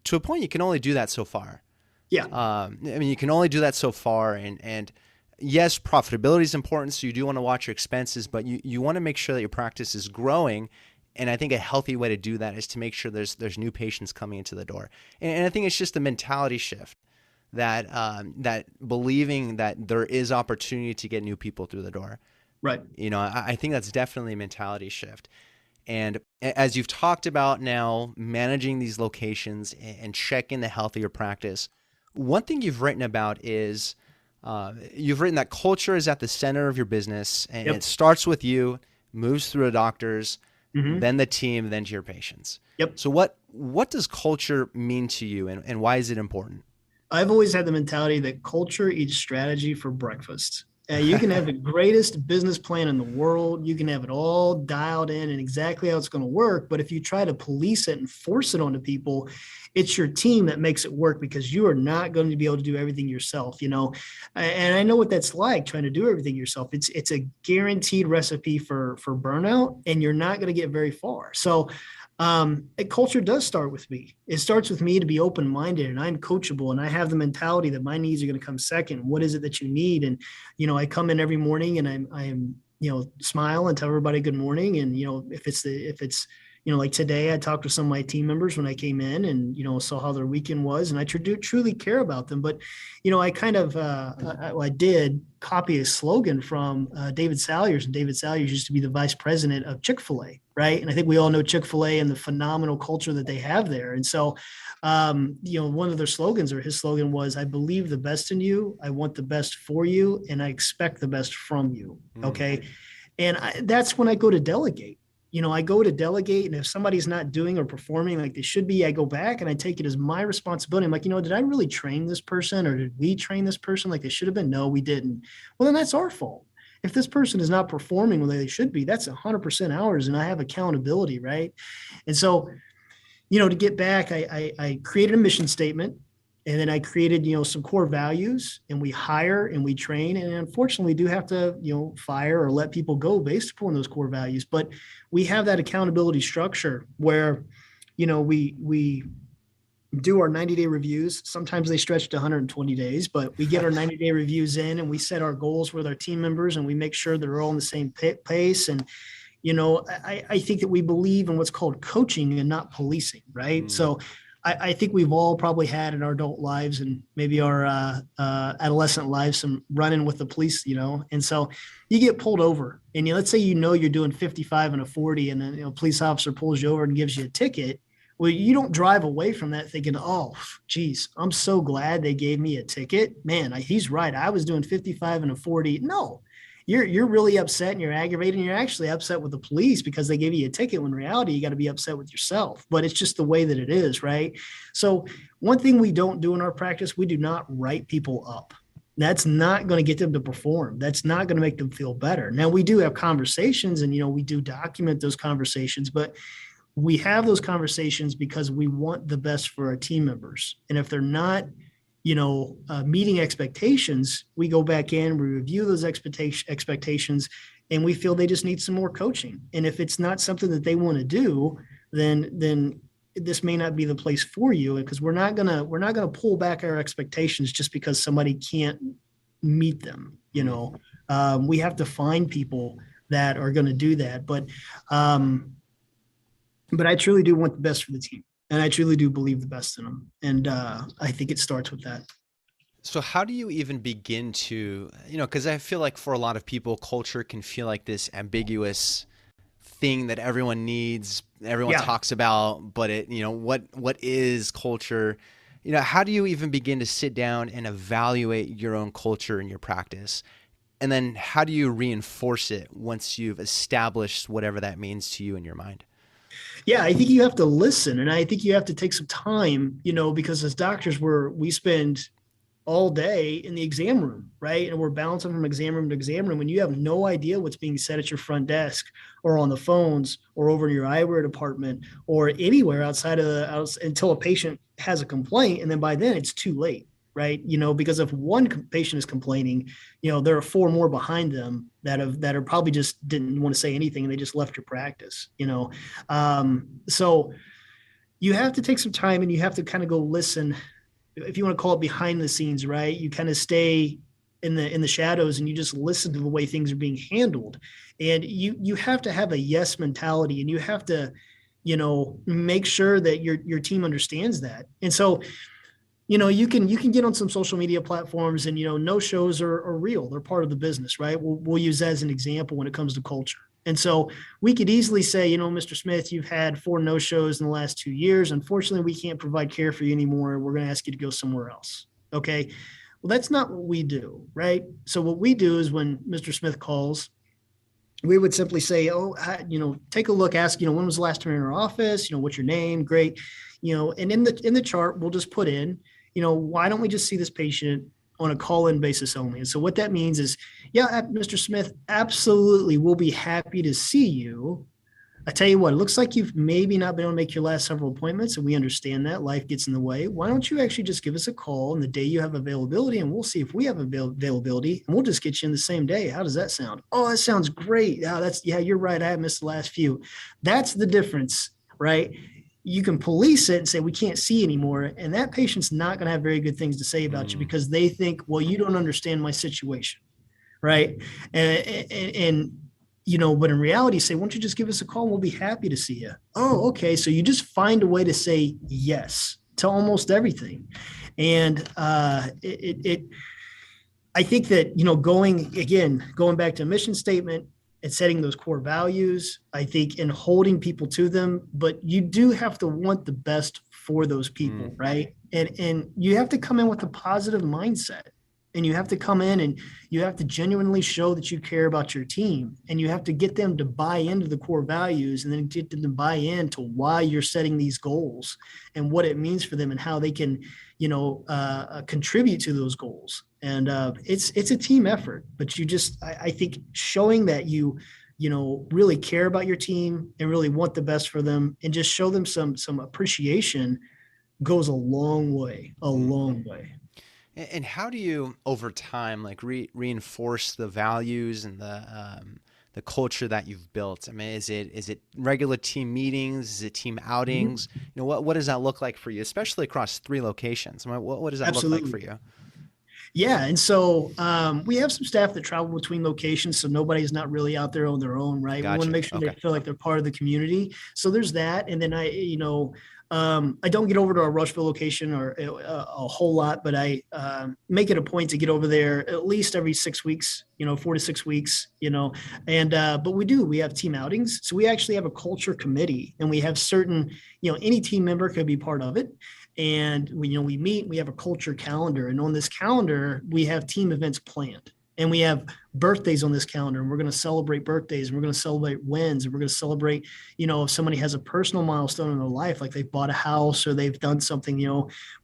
to a point, you can only do that so far. Yeah. You can only do that so far, and yes, profitability is important, so you do want to watch your expenses, but you want to make sure that your practice is growing. And I think a healthy way to do that is to make sure there's new patients coming into the door. And I think it's just a mentality shift. That believing that there is opportunity to get new people through the door. Right. I think that's definitely a mentality shift. And as you've talked about now, managing these locations and checking the health of your practice, one thing you've written about is you've written that culture is at the center of your business, and it starts with you, moves through the doctors, then the team, then to your patients. Yep. So what does culture mean to you, and why is it important? I've always had the mentality that culture eats strategy for breakfast. You can have the greatest business plan in the world. You can have it all dialed in and exactly how it's going to work. But if you try to police it and force it onto people, it's your team that makes it work, because you are not going to be able to do everything yourself, And I know what that's like, trying to do everything yourself. It's a guaranteed recipe for burnout, and you're not going to get very far. So culture does start with me. It starts with me to be open-minded, and I'm coachable, and I have the mentality that my needs are going to come second. What is it that you need? And, I come in every morning and I'm smile and tell everybody good morning. And, if it's, like today, I talked to some of my team members when I came in and, saw how their weekend was, and I truly care about them. But, I kind of, I did copy a slogan from David Salyers, and David Salyers used to be the vice president of Chick-fil-A. Right. And I think we all know Chick-fil-A and the phenomenal culture that they have there. And so, one of their slogans, or his slogan, was, I believe the best in you. I want the best for you, and I expect the best from you. Okay. And that's when I go to delegate. I go to delegate, and if somebody's not doing or performing like they should be, I go back and I take it as my responsibility. I'm like, did I really train this person, or did we train this person like they should have been? No, we didn't. Well, then that's our fault. If this person is not performing the way they should be, that's 100% ours, and I have accountability, right? And so, to get back, I created a mission statement. And then I created, some core values, and we hire and we train. And unfortunately, we do have to, fire or let people go based upon those core values. But we have that accountability structure where, we do our 90-day reviews. Sometimes they stretch to 120 days, but we get our 90-day reviews in, and we set our goals with our team members, and we make sure they're all in the same pace. And, I think that we believe in what's called coaching and not policing, right? So I think we've all probably had in our adult lives and maybe our adolescent lives some run-in with the police, and so you get pulled over, and let's say you're doing 55 and a 40, and then a police officer pulls you over and gives you a ticket. Well, you don't drive away from that thinking, oh, geez, I'm so glad they gave me a ticket. Man, he's right. I was doing 55 and a 40. No. You're really upset, and you're aggravated, and you're actually upset with the police because they gave you a ticket, when in reality, you got to be upset with yourself. But it's just the way that it is, right? So one thing we don't do in our practice, we do not write people up. That's not going to get them to perform. That's not going to make them feel better. Now, we do have conversations, and, we do document those conversations, but we have those conversations because we want the best for our team members. And if they're not meeting expectations, we go back in, we review those expectations, and we feel they just need some more coaching. And if it's not something that they want to do, then this may not be the place for you, because we're not gonna pull back our expectations just because somebody can't meet them. We have to find people that are going to do that. But I truly do want the best for the team. And I truly do believe the best in them. And I think it starts with that. So how do you even begin to, because I feel like for a lot of people, culture can feel like this ambiguous thing that everyone needs, everyone talks about, but what is culture? How do you even begin to sit down and evaluate your own culture in your practice? And then how do you reinforce it once you've established whatever that means to you in your mind? Yeah, I think you have to listen, and I think you have to take some time, because as doctors, we spend all day in the exam room, right? And we're bouncing from exam room to exam room, and you have no idea what's being said at your front desk or on the phones or over in your eyewear department or anywhere outside until a patient has a complaint. And then by then it's too late. Right. Because if one patient is complaining, there are 4 more behind them that are probably just didn't want to say anything, and they just left your practice, so you have to take some time, and you have to kind of go listen, if you want to call it behind the scenes, right? You kind of stay in the shadows, and you just listen to the way things are being handled. And you have to have a yes mentality, and you have to, make sure that your team understands that. And so, you can get on some social media platforms, and, no shows are real. They're part of the business, right? We'll use that as an example when it comes to culture. And so we could easily say, Mr. Smith, you've had 4 no-shows in the last 2 years. Unfortunately, we can't provide care for you anymore. We're going to ask you to go somewhere else. Okay. Well, that's not what we do, right? So what we do is when Mr. Smith calls, we would simply say, take a look, ask, when was the last time you were in our office? What's your name? Great. And in the chart, we'll just put in, why don't we just see this patient on a call-in basis only? And so what that means is, Mr. Smith, absolutely, we'll be happy to see you. I tell you what, it looks like you've maybe not been able to make your last several appointments, and we understand that life gets in the way. Why don't you actually just give us a call on the day you have availability, and we'll see if we have availability, and we'll just get you in the same day. How does that sound? Oh, that sounds great. You're right. I missed the last few. That's the difference, right? You can police it and say, we can't see anymore. And that patient's not going to have very good things to say about you, because they think, well, you don't understand my situation. Right. And but in reality, say, why don't you just give us a call? And we'll be happy to see you. Oh, okay. So you just find a way to say yes to almost everything. And I think that, going back to a mission statement, and setting those core values, I think, and holding people to them, but you do have to want the best for those people, right? And you have to come in with a positive mindset. and you have to come in and you have to genuinely show that you care about your team, and you have to get them to buy into the core values, and then get them to buy into why you're setting these goals and what it means for them and how they can, contribute to those goals. And it's a team effort, but I think showing that you really care about your team and really want the best for them, and just show them some appreciation goes a long way. And how do you, over time, like reinforce the values and the culture that you've built? I mean, is it regular team meetings? Is it team outings? Mm-hmm. What does that look like for you, especially across 3 locations? I mean, what does that Absolutely. look like for you? Yeah. And so we have some staff that travel between locations, so nobody's not really out there on their own, right? Gotcha. We want to make sure they feel like they're part of the community. So there's that. And then I don't get over to our Rushville location or a whole lot, but I make it a point to get over there at least every 6 weeks, 4 to 6 weeks, but we have team outings. So we actually have a culture committee, and we have certain, any team member could be part of it. And we meet, we have a culture calendar, and on this calendar, we have team events planned. And we have birthdays on this calendar, and we're going to celebrate birthdays, and we're going to celebrate wins, and we're going to celebrate, if somebody has a personal milestone in their life, like they've bought a house or they've done something,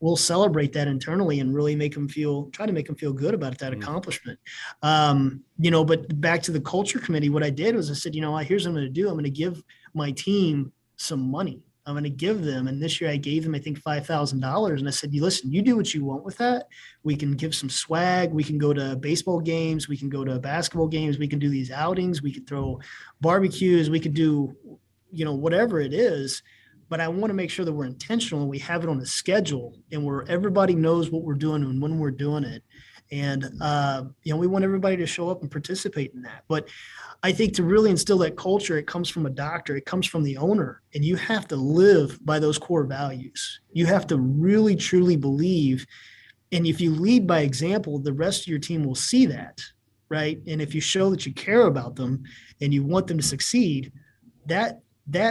we'll celebrate that internally and really try to make them feel good about that accomplishment. But back to the culture committee, what I did was I said, here's what I'm going to do. I'm going to give my team some money. I'm going to give them. And this year I gave them, I think, $5,000. And I said, listen, you do what you want with that. We can give some swag. We can go to baseball games. We can go to basketball games. We can do these outings. We could throw barbecues. We could do, whatever it is. But I want to make sure that we're intentional and we have it on a schedule, and where everybody knows what we're doing and when we're doing it. And, we want everybody to show up and participate in that. But I think to really instill that culture, it comes from a doctor, it comes from the owner, and you have to live by those core values. You have to really, truly believe. And if you lead by example, the rest of your team will see that, right? And if you show that you care about them and you want them to succeed, that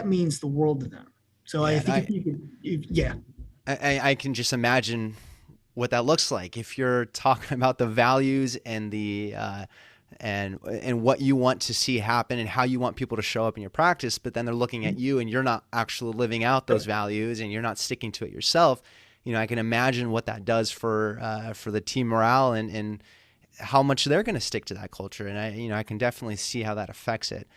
means the world to them. So I think I can just imagine what that looks like if you're talking about the values and the and what you want to see happen and how you want people to show up in your practice, but then they're looking at you and you're not actually living out those values and you're not sticking to it yourself. I can imagine what that does for the team morale and how much they're going to stick to that culture. And I can definitely see how that affects it.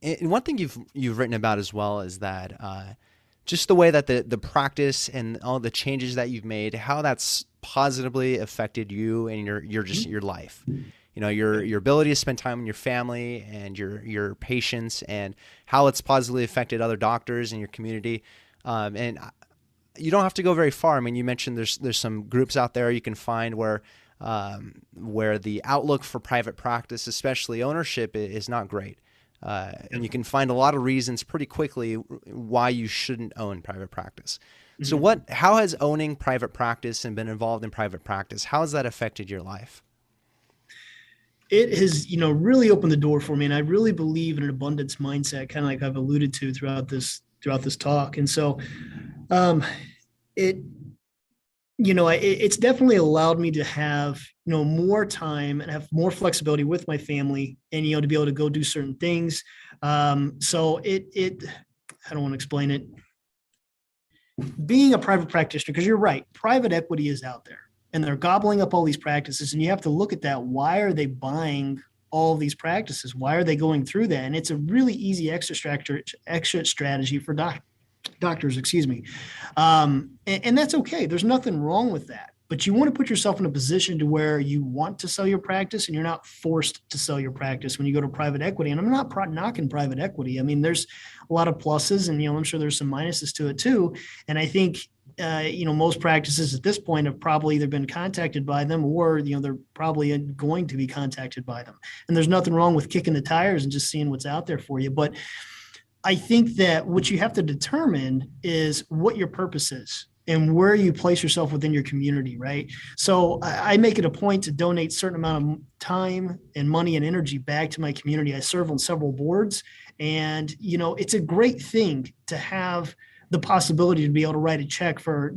And one thing you've written about as well is that just the way that the practice and all the changes that you've made, how that's positively affected you and your life. Your ability to spend time with your family and your patients, and how it's positively affected other doctors in your community. And you don't have to go very far. I mean, you mentioned there's some groups out there you can find where the outlook for private practice, especially ownership, is not great. And you can find a lot of reasons pretty quickly why you shouldn't own private practice. Mm-hmm. So how has owning private practice and been involved in private practice, how has that affected your life? It has, really opened the door for me. And I really believe in an abundance mindset, kind of like I've alluded to throughout this talk. And so it's definitely allowed me to have, more time and have more flexibility with my family and, to be able to go do certain things. So I don't want to explain it. Being a private practitioner, because you're right, private equity is out there and they're gobbling up all these practices, and you have to look at that. Why are they buying all of these practices? Why are they going through that? And it's a really easy exit strategy for doctors, and that's okay. There's nothing wrong with that. But you want to put yourself in a position to where you want to sell your practice and you're not forced to sell your practice when you go to private equity. And I'm not knocking private equity. I mean, there's a lot of pluses and, I'm sure there's some minuses to it too. And I think, most practices at this point have probably either been contacted by them or, they're probably going to be contacted by them. And there's nothing wrong with kicking the tires and just seeing what's out there for you. But I think that what you have to determine is what your purpose is and where you place yourself within your community, right? So I make it a point to donate a certain amount of time and money and energy back to my community. I serve on several boards, and, it's a great thing to have the possibility to be able to write a check for,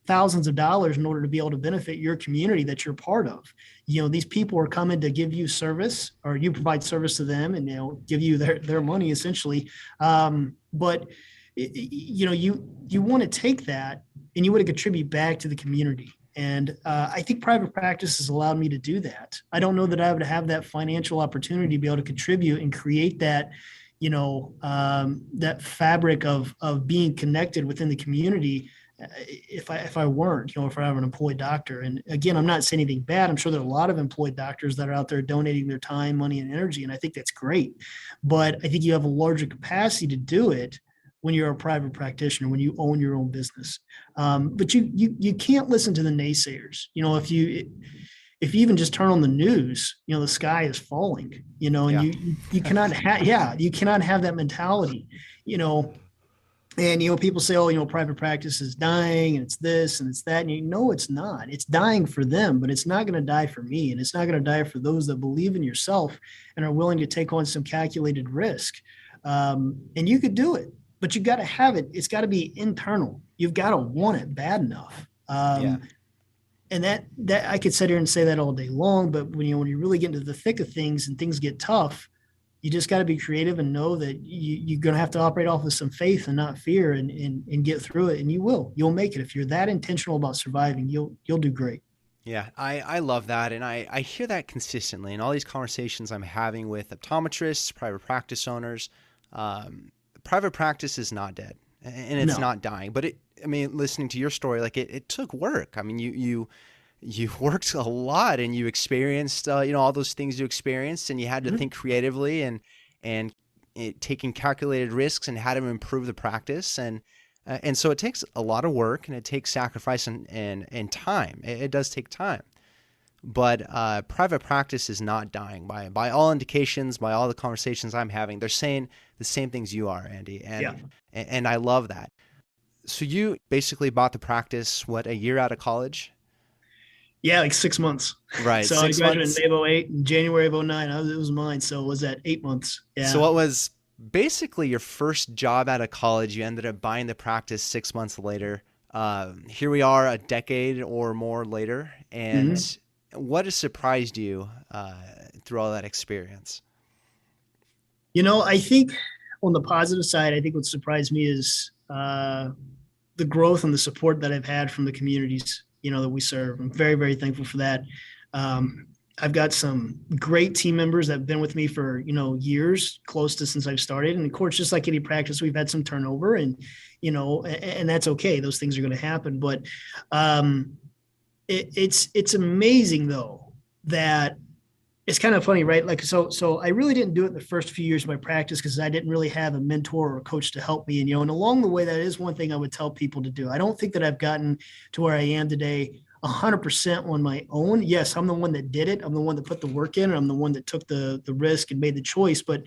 thousands of dollars in order to be able to benefit your community that you're part of. These people are coming to give you service, or you provide service to them, and, give you their money essentially. But you want to take that and you want to contribute back to the community. And I think private practice has allowed me to do that. I don't know that I would have that financial opportunity to be able to contribute and create that, that fabric of being connected within the community if I weren't, if I were an employed doctor. And again, I'm not saying anything bad. I'm sure there are a lot of employed doctors that are out there donating their time, money, and energy. And I think that's great. But I think you have a larger capacity to do it when you're a private practitioner, when you own your own business. But you can't listen to the naysayers. If you even just turn on the news, the sky is falling, and you cannot you cannot have that mentality, and, people say, oh, private practice is dying and it's this and it's that. And it's not. It's dying for them, but it's not going to die for me. And it's not going to die for those that believe in yourself and are willing to take on some calculated risk. And you could do it, but you got to have it. It's got to be internal. You've got to want it bad enough. And that I could sit here and say that all day long, but when you really get into the thick of things and things get tough, you just got to be creative and know that you're going to have to operate off of some faith and not fear, and get through it. And you'll make it. If you're that intentional about surviving, you'll do great. Yeah, I love that. And I hear that consistently in all these conversations I'm having with optometrists, private practice owners. Private practice is not dead, and it's not dying. But listening to your story, like it took work. I mean, you worked a lot, and you experienced, all those things you experienced, and you had to think creatively and taking calculated risks and how to improve the practice. And so it takes a lot of work, and it takes sacrifice and time. It does take time, but private practice is not dying by all indications, by all the conversations I'm having. They're saying the same things you are, Andy. And I love that. So you basically bought the practice, a year out of college? Yeah, like 6 months. Right. So I graduated in May 08, in January of 09. It was mine. So it was at 8 months. Yeah. So what was basically your first job out of college? You ended up buying the practice 6 months later. Here we are a decade or more later. And what has surprised you through all that experience? I think on the positive side, I think what surprised me is the growth and the support that I've had from the communities that we serve. I'm very, very thankful for that. I've got some great team members that have been with me for, years, close to since I've started. And of course, just like any practice, we've had some turnover, and that's okay. Those things are going to happen. But it's amazing though, that it's kind of funny, right? Like, so I really didn't do it the first few years of my practice because I didn't really have a mentor or a coach to help me. And along the way, that is one thing I would tell people to do. I don't think that I've gotten to where I am today 100% on my own. Yes, I'm the one that did it. I'm the one that put the work in, and I'm the one that took the risk and made the choice. But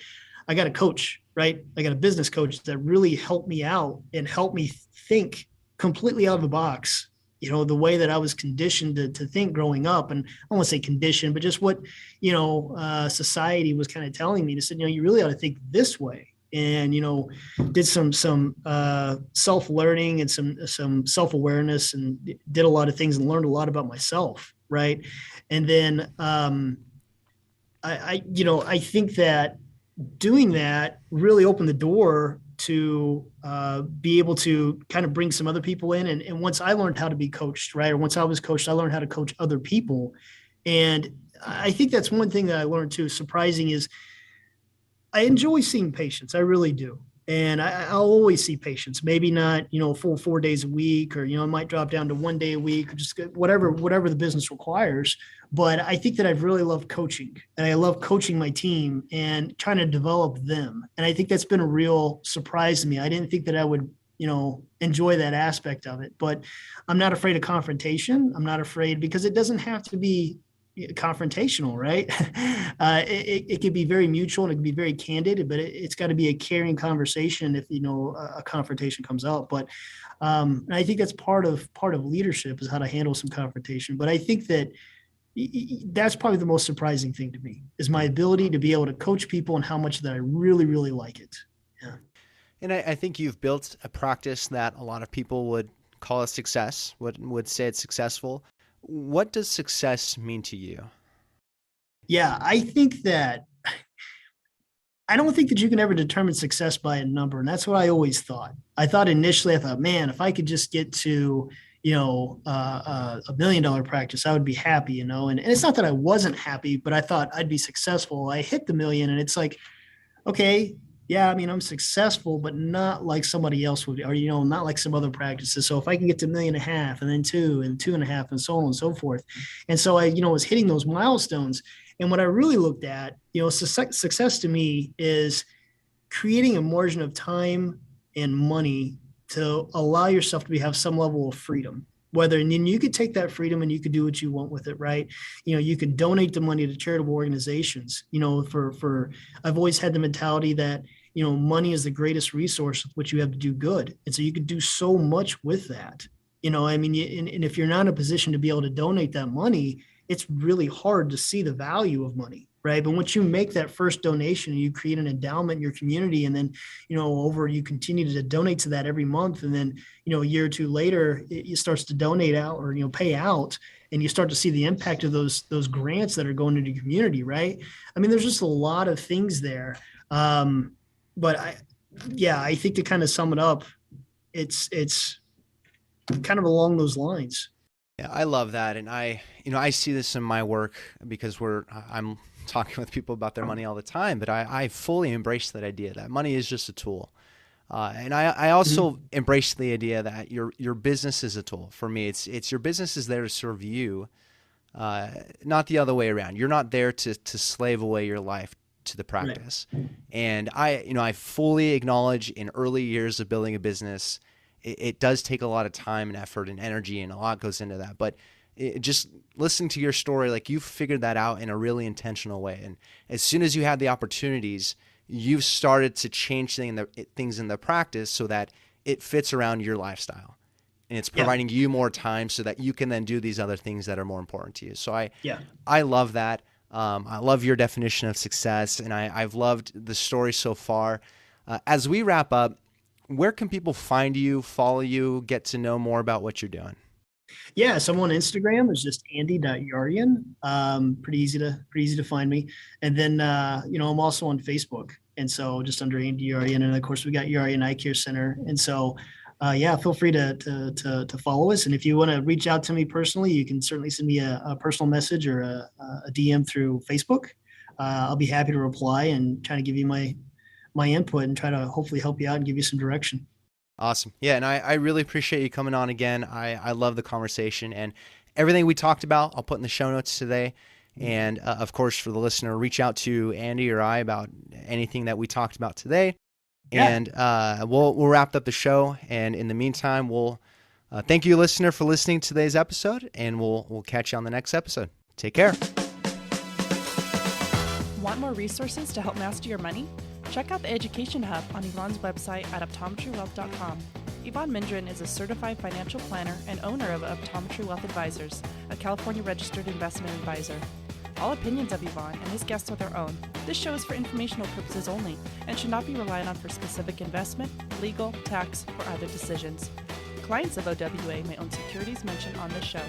I got a coach, right? I got a business coach that really helped me out and helped me think completely out of the box. The way that I was conditioned to think growing up, and I won't say conditioned, but just what, society was kind of telling me to say, you really ought to think this way. And, did some self-learning and some self-awareness, and did a lot of things and learned a lot about myself. Right. And then I think that doing that really opened the door to be able to kind of bring some other people in. And once I learned how to be coached, right, or once I was coached, I learned how to coach other people. And I think that's one thing that I learned too, surprising, is I enjoy seeing patients. I really do. And I'll always see patients, maybe not, full 4 days a week, or, I might drop down to 1 day a week, or just whatever the business requires. But I think that I've really loved coaching, and I love coaching my team and trying to develop them. And I think that's been a real surprise to me. I didn't think that I would, enjoy that aspect of it, but I'm not afraid of confrontation. I'm not afraid, because it doesn't have to be confrontational, right? It could be very mutual, and it can be very candid, but it's got to be a caring conversation if a confrontation comes out. But and I think that's part of leadership, is how to handle some confrontation. But I think that that's probably the most surprising thing to me, is my ability to be able to coach people, and how much that I really, really like it. Yeah. And I think you've built a practice that a lot of people would call a success, would say it's successful. What does success mean to you? Yeah, I don't think that you can ever determine success by a number. And that's what I always thought. I thought, man, if I could just get to, $1 million practice, I would be happy, and it's not that I wasn't happy, but I thought I'd be successful. I hit the million and it's like, okay, yeah, I mean, I'm successful, but not like somebody else would, or, not like some other practices. So if I can get to 1.5 million and then 2 and 2.5 and so on and so forth. And so I, was hitting those milestones. And what I really looked at, success to me is creating a margin of time and money to allow yourself to have some level of freedom. And then you could take that freedom and you could do what you want with it, right? You could donate the money to charitable organizations. I've always had the mentality that, money is the greatest resource with which you have to do good. And so you could do so much with that. And if you're not in a position to be able to donate that money, it's really hard to see the value of money, right? But once you make that first donation and you create an endowment in your community, and then, you continue to donate to that every month. And then, a year or two later, it starts to donate out or, pay out, and you start to see the impact of those grants that are going into the community, right? I mean, there's just a lot of things there. But I think to kind of sum it up, it's kind of along those lines. Yeah, I love that. And I see this in my work because I'm talking with people about their money all the time, but I fully embrace that idea that money is just a tool. And I also embrace the idea that your business is a tool. For me, it's your business is there to serve you, not the other way around. You're not there to slave away your life to the practice. Right. And I fully acknowledge in early years of building a business, it does take a lot of time and effort and energy, and a lot goes into that. But just listening to your story, like you've figured that out in a really intentional way. And as soon as you had the opportunities, you've started to change things in the practice so that it fits around your lifestyle. And it's providing you more time so that you can then do these other things that are more important to you. So I love that. I love your definition of success, and I've loved the story so far. As we wrap up, where can people find you, follow you, get to know more about what you're doing? Yeah, so I'm on Instagram. It's just andy.yaryan. Pretty easy to find me. And then, I'm also on Facebook. And so just under Andy Yaryan. And of course, we got Yaryan Eye Care Center. And so, feel free to follow us. And if you want to reach out to me personally, you can certainly send me a personal message or a DM through Facebook. I'll be happy to reply and try to give you my input and try to hopefully help you out and give you some direction. Awesome. Yeah. And I really appreciate you coming on again. I love the conversation, and everything we talked about, I'll put in the show notes today. And of course, for the listener, reach out to Andy or I about anything that we talked about today. Yeah. And we'll wrap up the show. And in the meantime, we'll thank you, listener, for listening to today's episode, and we'll catch you on the next episode. Take care. Want more resources to help master your money? Check out the Education Hub on Evon's website at optometrywealth.com. Evon Mendrin is a certified financial planner and owner of Optometry Wealth Advisors, a California registered investment advisor. All opinions of Evon and his guests are their own. This show is for informational purposes only and should not be relied on for specific investment, legal, tax, or other decisions. Clients of OWA may own securities mentioned on this show.